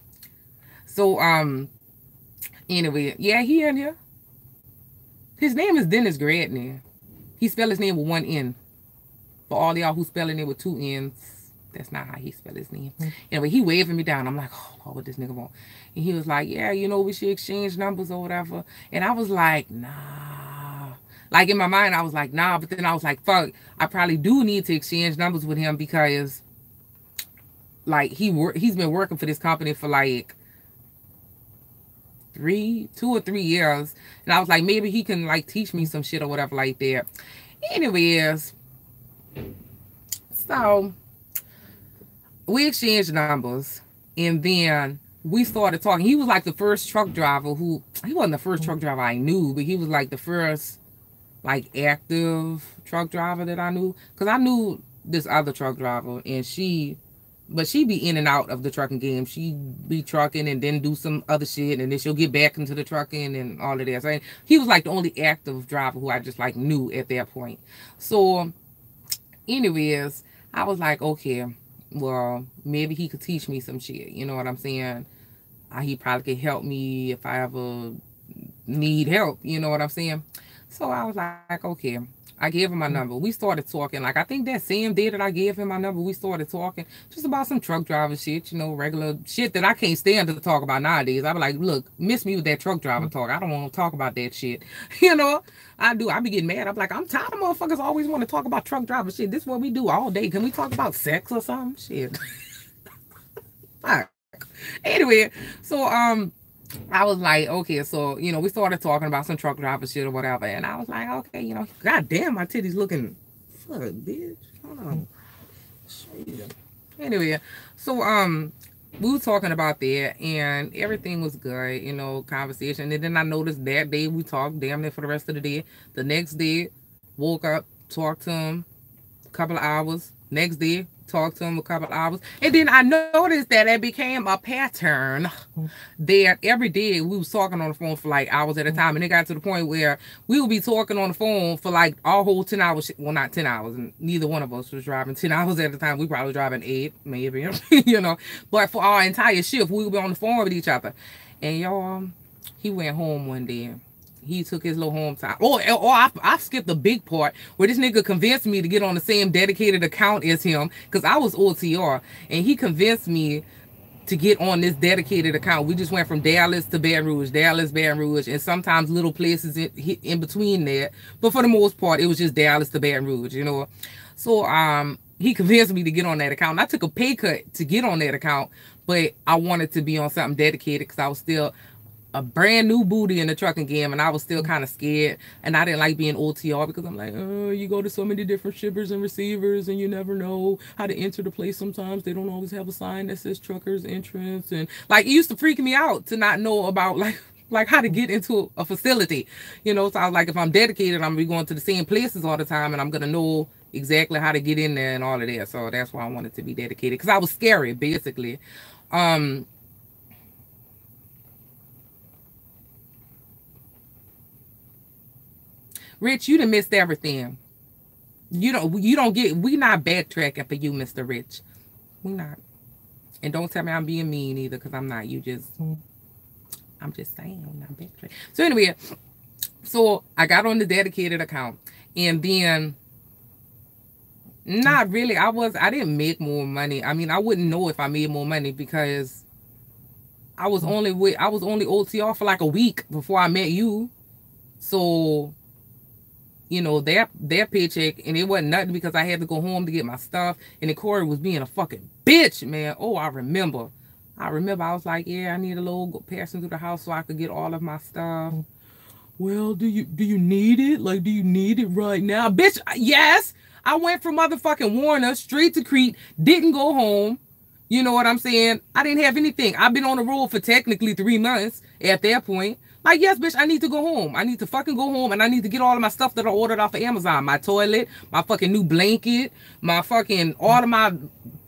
So anyway, yeah, he in here. His name is Dennis Gradney. He spell his name with one N. For all y'all who spelling it with two N's, that's not how he spell his name. Anyway, he waving me down. I'm like, oh, Lord, what this nigga want? And he was like, yeah, we should exchange numbers or whatever. And I was like, nah. Like in my mind, I was like, nah. But then I was like, fuck, I probably do need to exchange numbers with him because like he's been working for this company for like 2 or 3 years. And I was like, maybe he can like teach me some shit or whatever like that. Anyways, so we exchanged numbers, and then we started talking. He was like the first truck driver he wasn't the first truck driver I knew, but he was like the first like active truck driver that I knew. Because I knew this other truck driver, and she be in and out of the trucking game. She be trucking and then do some other shit, and then she'll get back into the trucking and all of that. So he was like the only active driver who I just like knew at that point. So anyways, I was like, okay, well, maybe he could teach me some shit. You know what I'm saying? He probably could help me if I ever need help. You know what I'm saying? So I was like, okay. I gave him my number. We started talking. Like, I think that same day that I gave him my number, we started talking just about some truck driver shit, regular shit that I can't stand to talk about nowadays. I be like, look, miss me with that truck driver talk. I don't want to talk about that shit. I do. I be getting mad. I'm like, I'm tired of motherfuckers always want to talk about truck driver shit. This is what we do all day. Can we talk about sex or something? Shit. Fuck. Anyway, so, I was like, okay, so, we started talking about some truck driver shit or whatever. And I was like, okay, goddamn, my titties looking, fuck, bitch. Hold on. Shit. Anyway, so, we were talking about that and everything was good, conversation. And then I noticed that day we talked damn near for the rest of the day. The next day, woke up, talked to him a couple of hours. Next day, talked to him a couple of hours. And then I noticed that it became a pattern that every day we was talking on the phone for like hours at a time. And it got to the point where we would be talking on the phone for like our whole 10 hours. Well, not 10 hours. And neither one of us was driving 10 hours at a time. We probably driving 8, maybe, But for our entire shift, we would be on the phone with each other. And y'all, he went home one day. He took his little home time. I skipped the big part where this nigga convinced me to get on the same dedicated account as him because I was OTR. And he convinced me to get on this dedicated account. We just went from Dallas to Baton Rouge, and sometimes little places in between there. But for the most part, it was just Dallas to Baton Rouge, So he convinced me to get on that account. And I took a pay cut to get on that account, but I wanted to be on something dedicated because I was still a brand new booty in the trucking game, and I was still kind of scared, and I didn't like being OTR because I'm like, oh, you go to so many different shippers and receivers, and you never know how to enter the place. Sometimes they don't always have a sign that says truckers entrance, and like it used to freak me out to not know about like how to get into a facility, So I was like, if I'm dedicated, I'm gonna be going to the same places all the time, and I'm gonna know exactly how to get in there and all of that. So that's why I wanted to be dedicated because I was scary, basically. Rich, you done missed everything. You don't get, we not backtracking for you, Mr. Rich. We not. And don't tell me I'm being mean either, because I'm not. I'm just saying, we're not backtracking. So anyway, so I got on the dedicated account, and then not really. I didn't make more money. I mean, I wouldn't know if I made more money because I was only OTR for like a week before I met you. So, you know, their paycheck, and it wasn't nothing because I had to go home to get my stuff, and then Corey was being a fucking bitch, man. Oh, I remember I was like, yeah, I need a little passing through the house so I could get all of my stuff. Well, do you need it? Like, do you need it right now? Bitch, yes. I went from motherfucking Warner straight to Crete, didn't go home. You know what I'm saying? I didn't have anything. I've been on the road for technically 3 months at that point. Like, yes, bitch, I need to go home. I need to fucking go home, and I need to get all of my stuff that I ordered off of Amazon. My toilet, my fucking new blanket, my fucking, all of my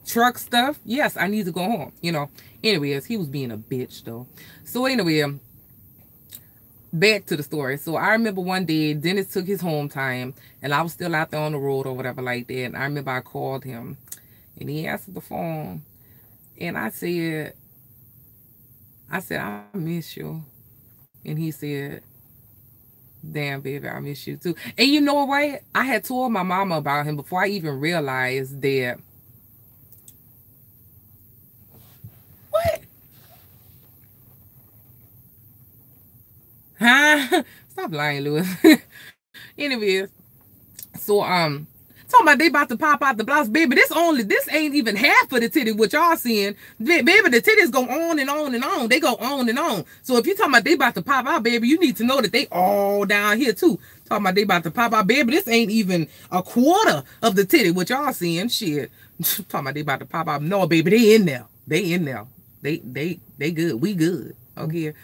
truck stuff. Yes, I need to go home, you know. Anyways, he was being a bitch, though. So anyway, back to the story. So I remember one day, Dennis took his home time, and I was still out there on the road or whatever like that. And I remember I called him, and he answered the phone, and I said, I miss you. And he said, damn, baby, I miss you too. And you know what? I had told my mama about him before I even realized that. What? Huh? Stop lying, Lewis. Anyways, so talking about they about to pop out the blouse, baby. This ain't even half of the titty what y'all seeing, baby. The titties go on and on and on. They go on and on. So if you talking about they about to pop out, baby, you need to know that they all down here too. Talking about they about to pop out, baby. This ain't even a quarter of the titty what y'all seeing. Shit. Talking about they about to pop out. No, baby, they in there. They in there. They good. We good. Okay.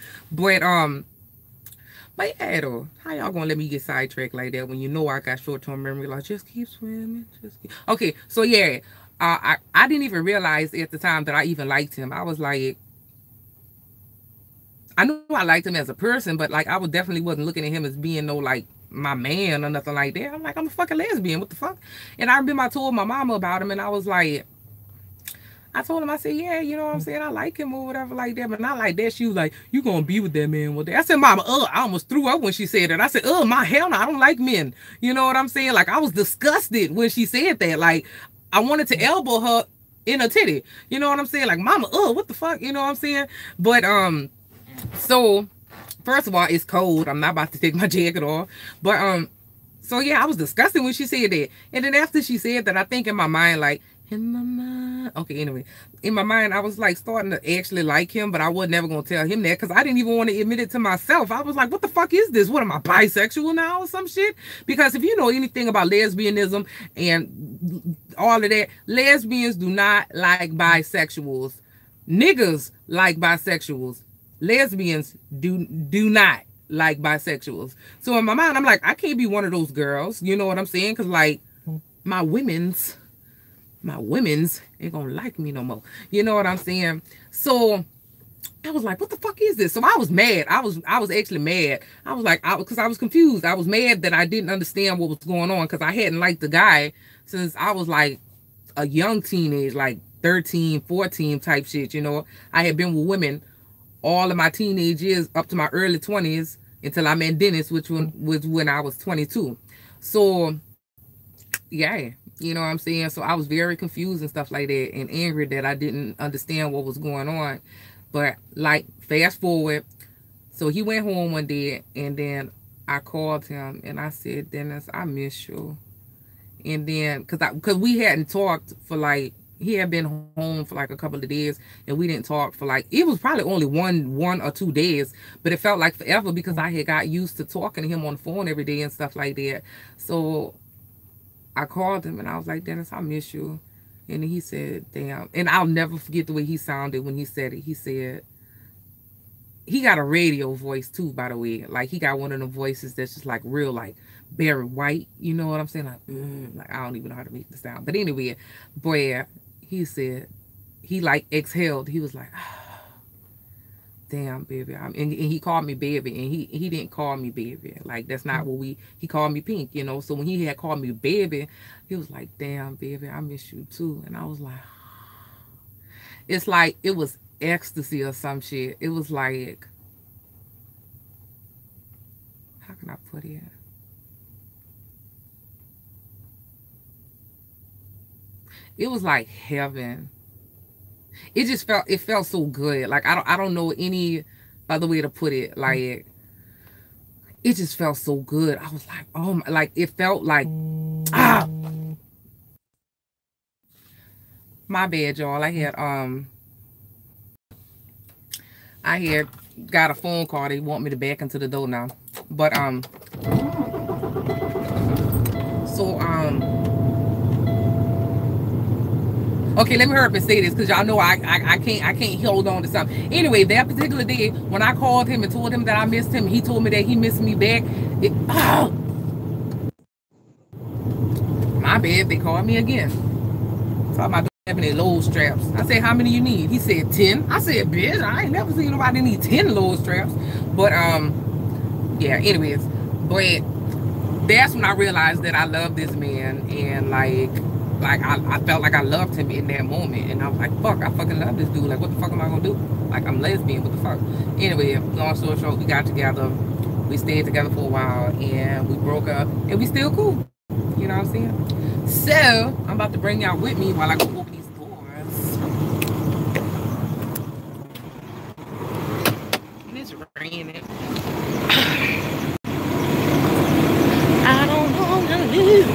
But yeah, though, how y'all gonna let me get sidetracked like that when you know I got short-term memory? Like, just keep swimming. Okay, so yeah, I didn't even realize at the time that I even liked him. I was like, I knew I liked him as a person, but like I definitely wasn't looking at him as being no like my man or nothing like that. I'm like, I'm a fucking lesbian. What the fuck? And I remember I told my mama about him, and I was like, I told him, I said, yeah, you know what I'm saying? I like him or whatever like that, but not like that. She was like, you gonna be with that man one day. I said, mama, I almost threw up when she said that. I said, my hell no, I don't like men. You know what I'm saying? Like, I was disgusted when she said that. Like, I wanted to elbow her in her titty. You know what I'm saying? Like, mama, what the fuck? You know what I'm saying? But, so, first of all, it's cold. I'm not about to take my jacket off. But, so yeah, I was disgusted when she said that. And then after she said that, I think in my mind, like, okay, anyway, in my mind I was like starting to actually like him, but I was never gonna tell him that because I didn't even want to admit it to myself. I was like, what the fuck is this? What, am I bisexual now or some shit? Because if you know anything about lesbianism and all of that, lesbians do not like bisexuals. Niggas like bisexuals. Lesbians do not like bisexuals. So in my mind, I'm like, I can't be one of those girls. You know what I'm saying? Because like my women's ain't gonna like me no more. You know what I'm saying? So I was like, what the fuck is this? So I was mad. I was actually mad. I was like, because I was confused. I was mad that I didn't understand what was going on because I hadn't liked the guy since I was like a young teenage, like 13, 14 type shit, you know. I had been with women all of my teenage years up to my early 20s until I met Dennis, which was when I was 22. So yeah, you know what I'm saying? So I was very confused and stuff like that and angry that I didn't understand what was going on. But like fast forward, so he went home one day and then I called him and I said, Dennis, I miss you. And then because we hadn't talked for like, he had been home for like a couple of days and we didn't talk for like, it was probably only one or 2 days, but it felt like forever because I had got used to talking to him on the phone every day and stuff like that. So I called him and I was like, Dennis, I miss you. And he said, damn. And I'll never forget the way he sounded when he said it. He said, he got a radio voice too, by the way. Like he got one of the voices that's just like real, like Barry White. You know what I'm saying? Like I don't even know how to make the sound. But anyway, boy, he said, he like exhaled. He was like, damn, baby. And he called me baby, and he didn't call me baby. Like, that's not what he called me Pink, you know. So when he had called me baby, he was like, damn, baby, I miss you too. And I was like, it's like it was ecstasy or some shit. It was like, how can I put it? It was like heaven. It just felt so good. Like, I don't know any other way to put it. Like, it just felt so good. I was like, oh my, like, it felt like, my bad, y'all. I had got a phone call. They want me to back into the door now. But okay, let me hurry up and say this, because y'all know I can't hold on to something. Anyway, that particular day, when I called him and told him that I missed him, he told me that he missed me back. My bad, they called me again. Talking about having any load straps. I said, how many you need? He said 10. I said, bitch, I ain't never seen nobody need 10 load straps. But yeah, anyways, but that's when I realized that I love this man, and like I felt like I loved him in that moment, and I was like, fuck, I fucking love this dude. Like, what the fuck am I gonna do? Like, I'm lesbian, what the fuck? Anyway, long story short, we got together, we stayed together for a while, and we broke up, and we still cool. You know what I'm saying? So I'm about to bring y'all with me while I go open these doors. And it's raining. I don't wanna lose.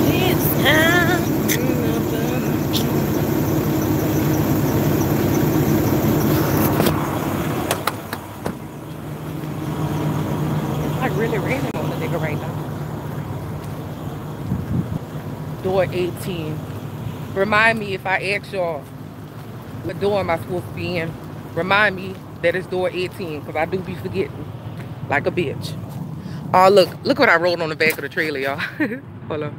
It's time. It's like really raining on the nigga right now. Door 18. Remind me if I ask y'all what door am I supposed to be in. Remind me that it's door 18, because I do be forgetting like a bitch. Oh, look what I wrote on the back of the trailer, y'all. Hold on.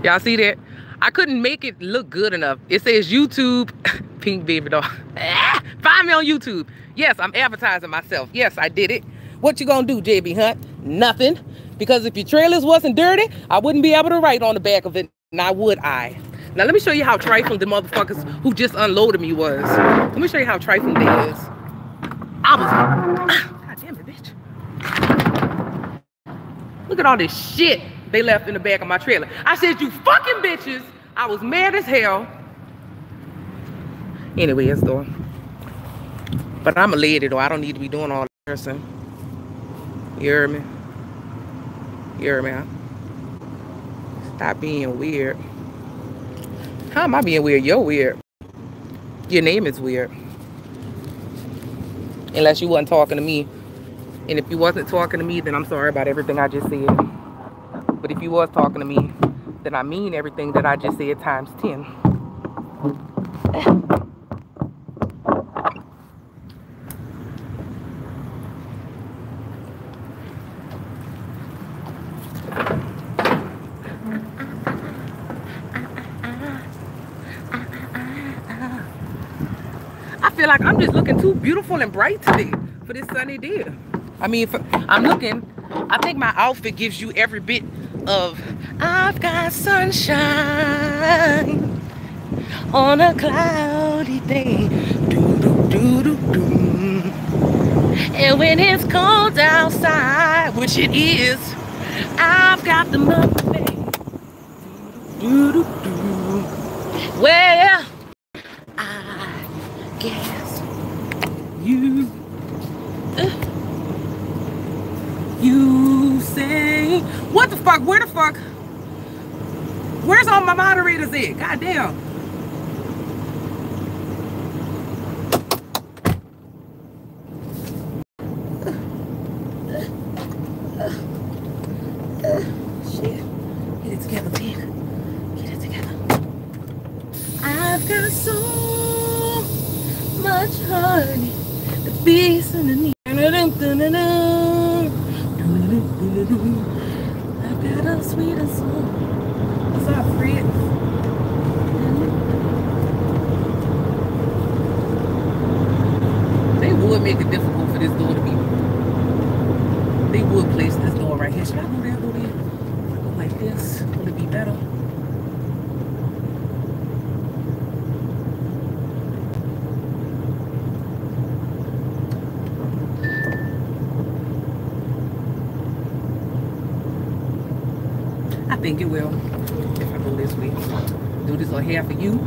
Y'all see that? I couldn't make it look good enough. It says YouTube Pink Baby Doll. Find me on YouTube. Yes, I'm advertising myself. Yes, I did it. What you gonna do, JB Hunt? Nothing. Because if your trailers wasn't dirty, I wouldn't be able to write on the back of it. Now would I? Now let me show you how trifling the motherfuckers who just unloaded me was. Let me show you how trifling they is. I was, God damn it, bitch. Look at all this shit they left in the back of my trailer. I said, you fucking bitches. I was mad as hell. Anyways, though. But I'm a lady, though. I don't need to be doing all that cursing. You hear me? You hear me? Huh? Stop being weird. How am I being weird? You're weird. Your name is weird. Unless you wasn't talking to me. And if you wasn't talking to me, then I'm sorry about everything I just said. But if you was talking to me, then I mean everything that I just said times 10. I feel like I'm just looking too beautiful and bright today for this sunny day. I mean, I'm looking, I think my outfit gives you every bit of I've got sunshine on a cloudy day. Doo, doo, doo, doo, doo. And when it's cold outside, which it is, I've got the money. Doo, doo, doo. Well, I guess you say, what the fuck? Where the fuck? Where's all my moderators at? God damn. Shit. Get it together, pig. Get it together. I've got so much honey. The beast and the knee. I've got a sweeter soul. What's up, make it difficult for this door to be. They would place this door right here. Should I go there? Go there? Go like this. Would it be better? I think it will. If I go this way, do this little hair for you.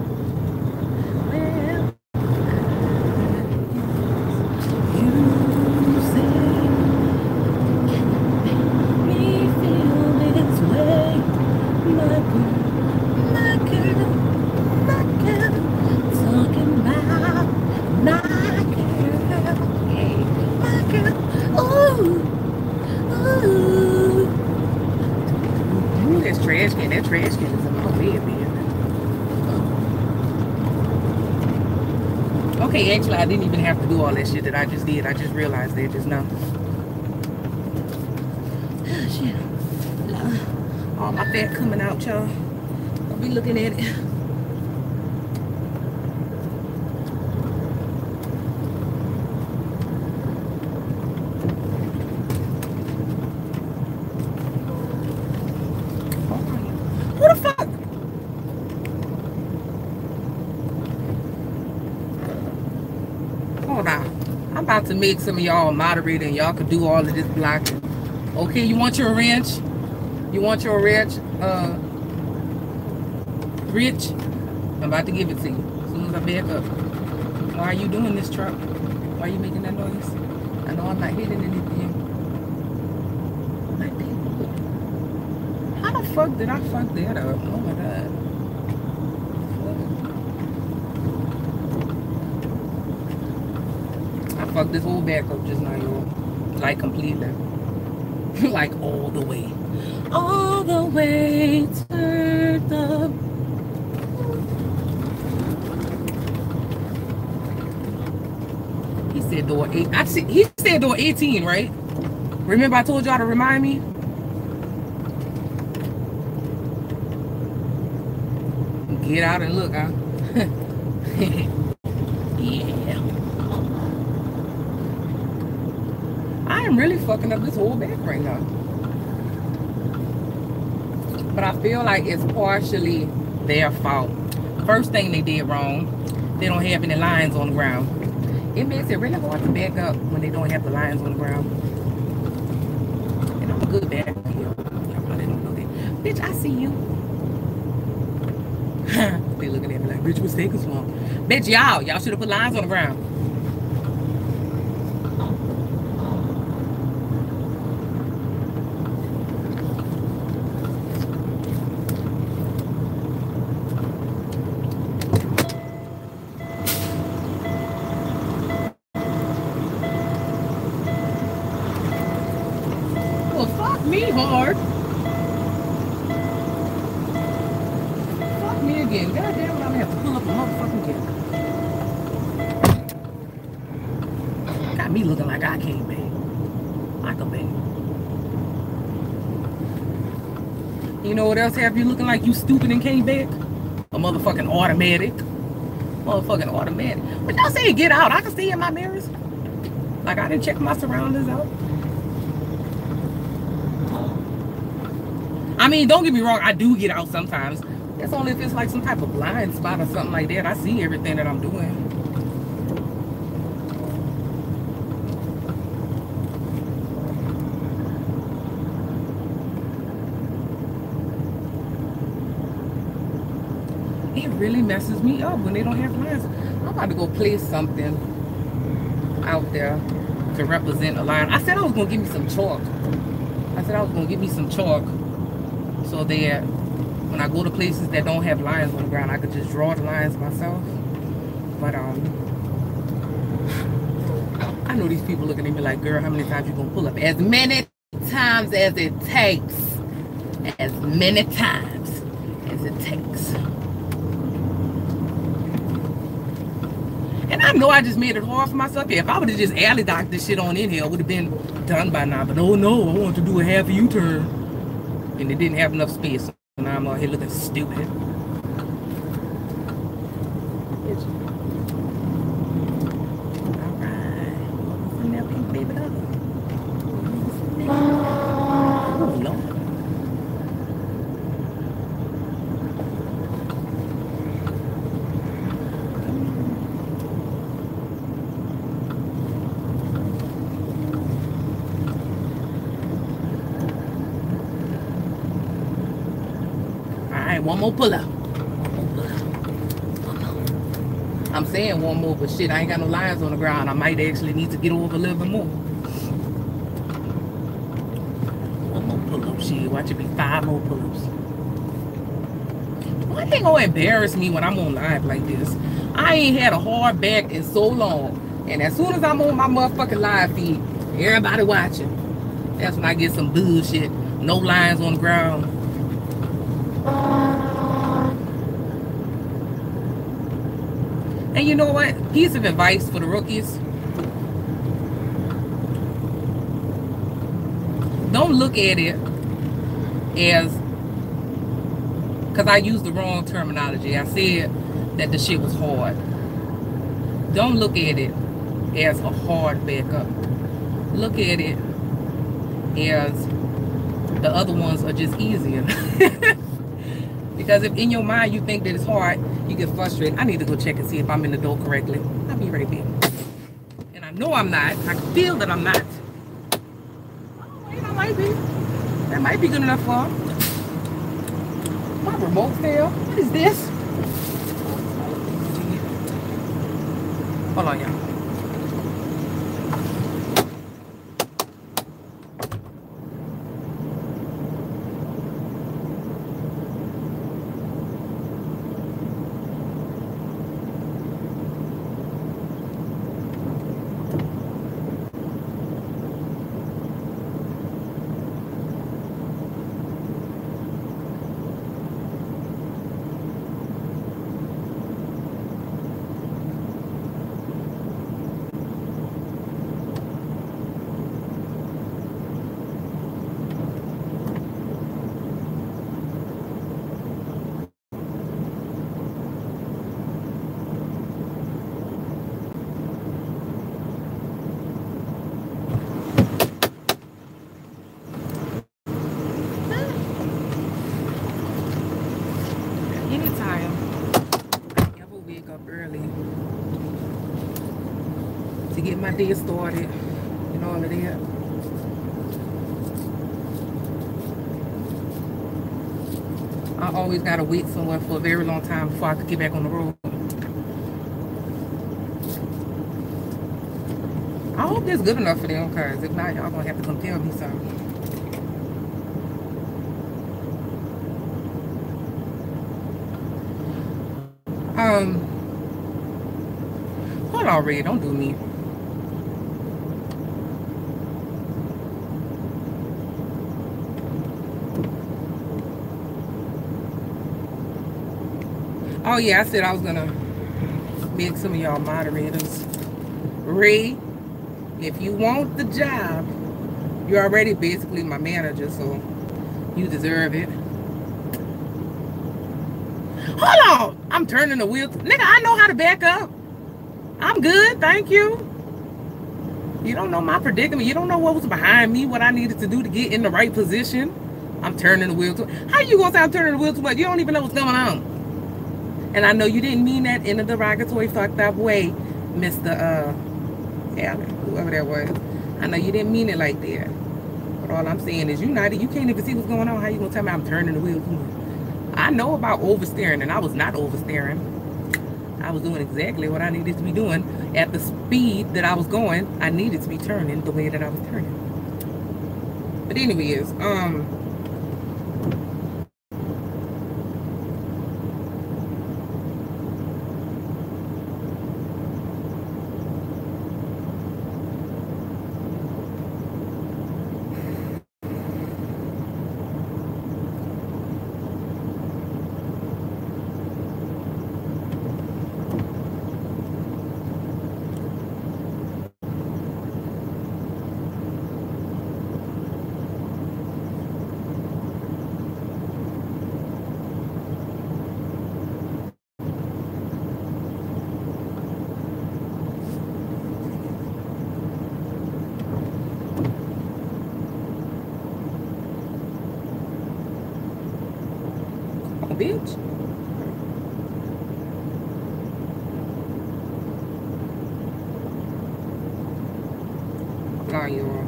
Okay, actually, I didn't even have to do all that shit that I just did. I just realized that just now. Oh, shit. All my fat coming out, y'all. I'll be looking at it. Who the fuck? Hold on. I'm about to make some of y'all moderator and y'all could do all of this blocking. Okay, you want your wrench? You want your wrench? Rich? I'm about to give it to you. As soon as I back up. Why are you doing this, truck? Why are you making that noise? I know I'm not hitting anything. Like that. How the fuck did I fuck that up? Oh my god. Fuck this whole back up just now, y'all. Like completely. Like all the way. All the way turned up. He said door 8. He said door 18, right? Remember I told y'all to remind me? Get out and look, huh? Yeah. I'm really fucking up this whole back right now. But I feel like it's partially their fault. First thing they did wrong, they don't have any lines on the ground. It makes it really hard to back up when they don't have the lines on the ground. And I'm a good back here. Y'all probably don't know that. Bitch, I see you. They looking at me like, bitch, what's taking so long? Bitch, y'all should have put lines on the ground. Me hard. Fuck me again. Goddamn, I'm gonna have to pull up a motherfucking again. Got me looking like I came back. Like a baby. You know what else have you looking like you stupid and came back? A motherfucking automatic. Motherfucking automatic. But y'all say get out. I can see in my mirrors. Like I didn't check my surroundings out. I mean, don't get me wrong, I do get out sometimes. It's only if it's like some type of blind spot or something like that. I see everything that I'm doing. It really messes me up when they don't have lines. I'm about to go place something out there to represent a line. I said I was going to give me some chalk. So that when I go to places that don't have lines on the ground, I could just draw the lines myself. But I know these people looking at me like, girl, how many times you gonna pull up? As many times as it takes. As many times as it takes. And I know I just made it hard for myself. If I would have just alley docked this shit on in here, it would have been done by now. But oh no, I want to do a half a U-turn. And it didn't have enough space. So now I'm out here looking stupid. Alright. right, one more pull up. One more. I'm saying one more, but shit, I ain't got no lines on the ground. I might actually need to get over a little bit more. One more pull-up, shit. Watch it be 5 more pull-ups. One thing gonna embarrass me when I'm on live like this. I ain't had a hard back in so long. And as soon as I'm on my motherfucking live feed, everybody watching. That's when I get some bullshit. No lines on the ground. And you know what? Piece of advice for the rookies. Don't look at it as, because I used the wrong terminology. I said that the shit was hard. Don't look at it as a hard backup. Look at it as the other ones are just easier. Because if in your mind you think that it's hard, you get frustrated. I need to go check and see if I'm in the door correctly. I'll be right back. And I know I'm not. I can feel that I'm not. Oh, wait, I might be. That might be good enough for him. My remote fell. What is this? Hold on, y'all. Get my day started and all of that. I always gotta wait somewhere for a very long time before I could get back on the road. I hope that's good enough for them, cause if not, y'all gonna have to come tell me something. Hold on, Red, don't do me. Oh yeah, I said I was gonna make some of y'all moderators. Ray, if you want the job, you're already basically my manager, so you deserve it. Hold on, I'm turning the wheel. Nigga, I know how to back up. I'm good, thank you. You don't know my predicament. You don't know what was behind me, what I needed to do to get in the right position. I'm turning the wheel too. How you gonna say I'm turning the wheel too much? You don't even know what's going on. And I know you didn't mean that in a derogatory, fucked up way, Mr. Allen, whoever that was. I know you didn't mean it like that. But all I'm saying is you can't even see what's going on. How you gonna tell me I'm turning the wheel too much? I know about oversteering, and I was not oversteering. I was doing exactly what I needed to be doing at the speed that I was going. I needed to be turning the way that I was turning. But anyways, bitch. Sorry, y'all.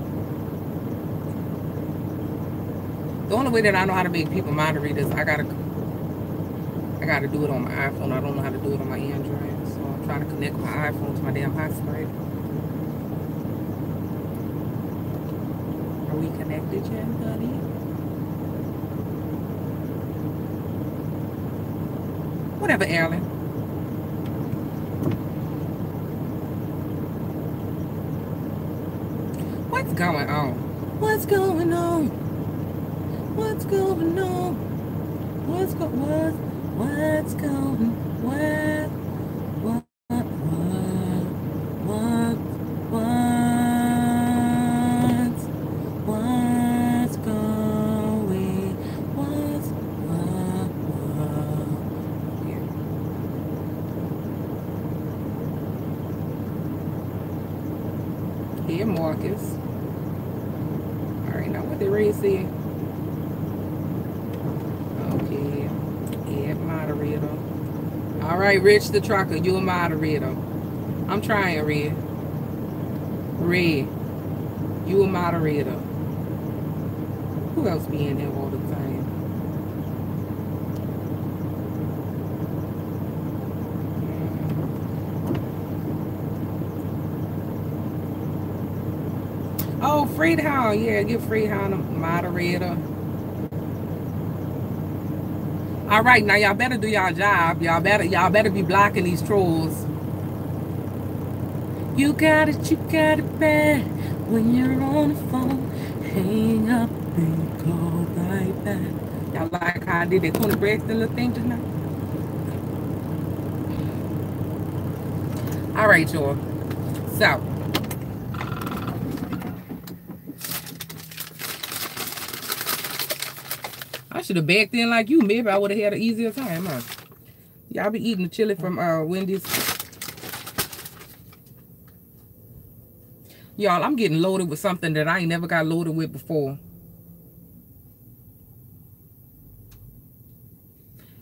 The only way that I know how to make people moderators, I gotta I got to do it on my iPhone. I don't know how to do it on my Android. So I'm trying to connect my iPhone to my damn hotspot. Are we connected yet, buddy? Whatever, Alan. What's going on? What's going on? What's going on? What's going on? What's going what? What? What's going? What's yeah. Here, Marcus. All right, now what did Ray say? Okay, add moderator. All right, Rich the Trucker, you a moderator. I'm trying, Red. Red, you a moderator. Who else be in there all the time? Oh, Freedhound, yeah, give Freedhound a moderator. All right, now y'all better do y'all job. Y'all better be blocking these trolls. You got it bad when you're on the phone. Hang up and call right back. Y'all like how I did that Tony Braxton little thing just now? All right, y'all. So. I should have backed in like you. Maybe I would have had an easier time, huh? Y'all be eating the chili from Wendy's. Y'all, I'm getting loaded with something that I ain't never got loaded with before.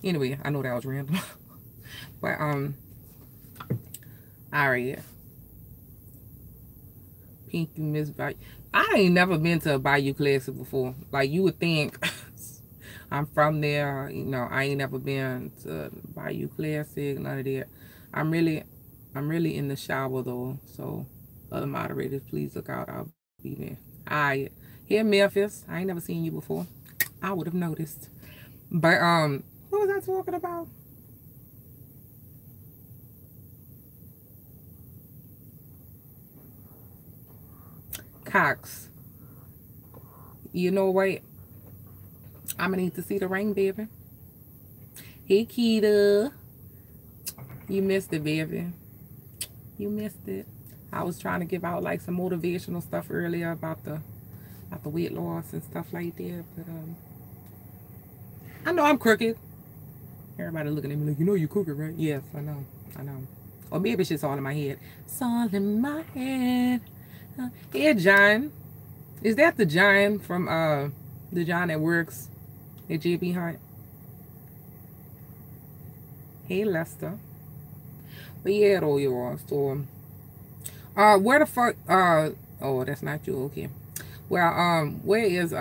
Anyway, I know that was random. But, all right. Pinky Miss Bayou. I ain't never been to a Bayou Classic before. Like, you would think I'm from there. You know, I ain't never been to Bayou Classic, none of that. I'm really in the shower, though. So, other moderators, please look out. I'll be there. All right. Here, Memphis. I ain't never seen you before. I would have noticed. But, what was I talking about? Cox. You know what? I'm gonna need to see the ring, baby. Hey, Keita. You missed it, baby. You missed it. I was trying to give out like some motivational stuff earlier about the weight loss and stuff like that. But I know I'm crooked. Everybody looking at me like, you know you crooked, right? Yes, I know. Or maybe it's just all in my head. It's all in my head. Hey, John. Is that the John from the John that works at JB Hunt? Hey, Lester. But yeah, though, y'all. So, where the fuck? Oh, that's not you. Okay. Well, where is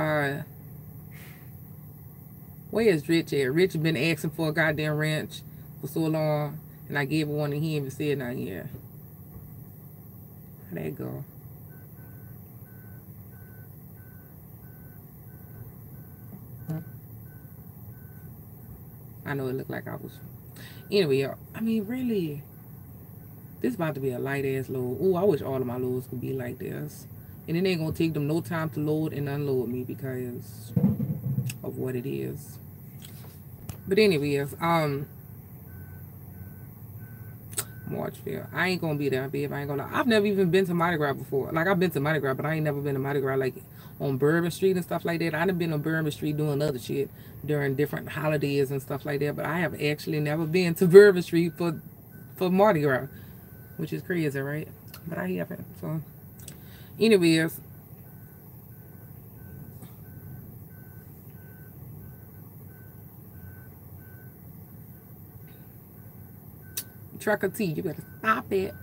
Rich at? Rich has been asking for a goddamn ranch for so long, and I gave one, and he ain't even said nothing yet. How'd that go? I know it looked like I was. Anyway, I mean, really, this about to be a light ass load. Oh, I wish all of my loads could be like this. And it ain't gonna take them no time to load and unload me because of what it is. But anyways, Marchville. I ain't gonna be there, babe. I ain't gonna lie. I've never even been to Mardi Gras before. Like, I've been to Mardi Gras, but I ain't never been to Mardi Gras, like, on Bourbon Street and stuff like that. I done been on Bourbon Street doing other shit during different holidays and stuff like that, but I have actually never been to Bourbon Street for Mardi Gras, which is crazy, right? But I haven't, so. Anyways. Trucker T, you better stop it.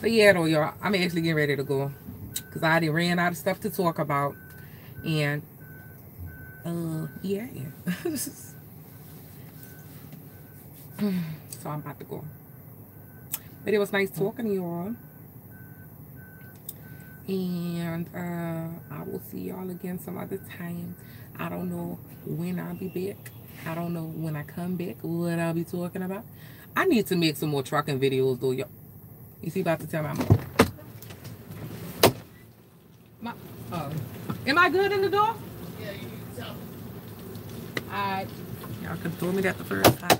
But yeah, though, y'all, I'm actually getting ready to go because I already ran out of stuff to talk about. And yeah. So I'm about to go. But it was nice talking to you all. And I will see y'all again some other time. I don't know when I'll be back. I don't know when I come back what I'll be talking about. I need to make some more trucking videos though, y'all. You see, about to tell my mom. Am I good in the door? Yeah, you need to tell. Alright. Y'all can throw me that the first time.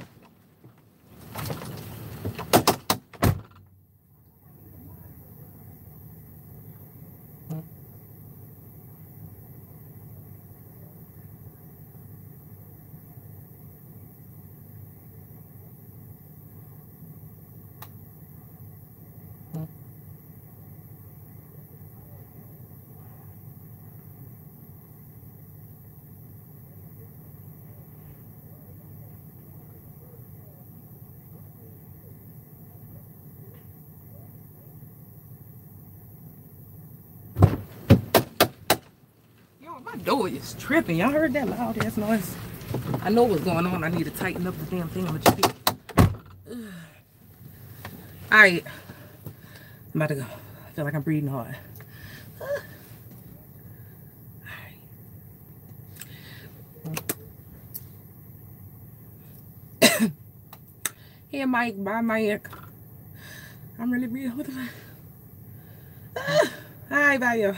My door is tripping. Y'all heard that loud ass noise? I know what's going on. I need to tighten up the damn thing. Alright. I'm about to go. I feel like I'm breathing hard. Alright. Here, Mike. Bye, Mike. I'm really breathing. What the fuck? Alright, bye, y'all.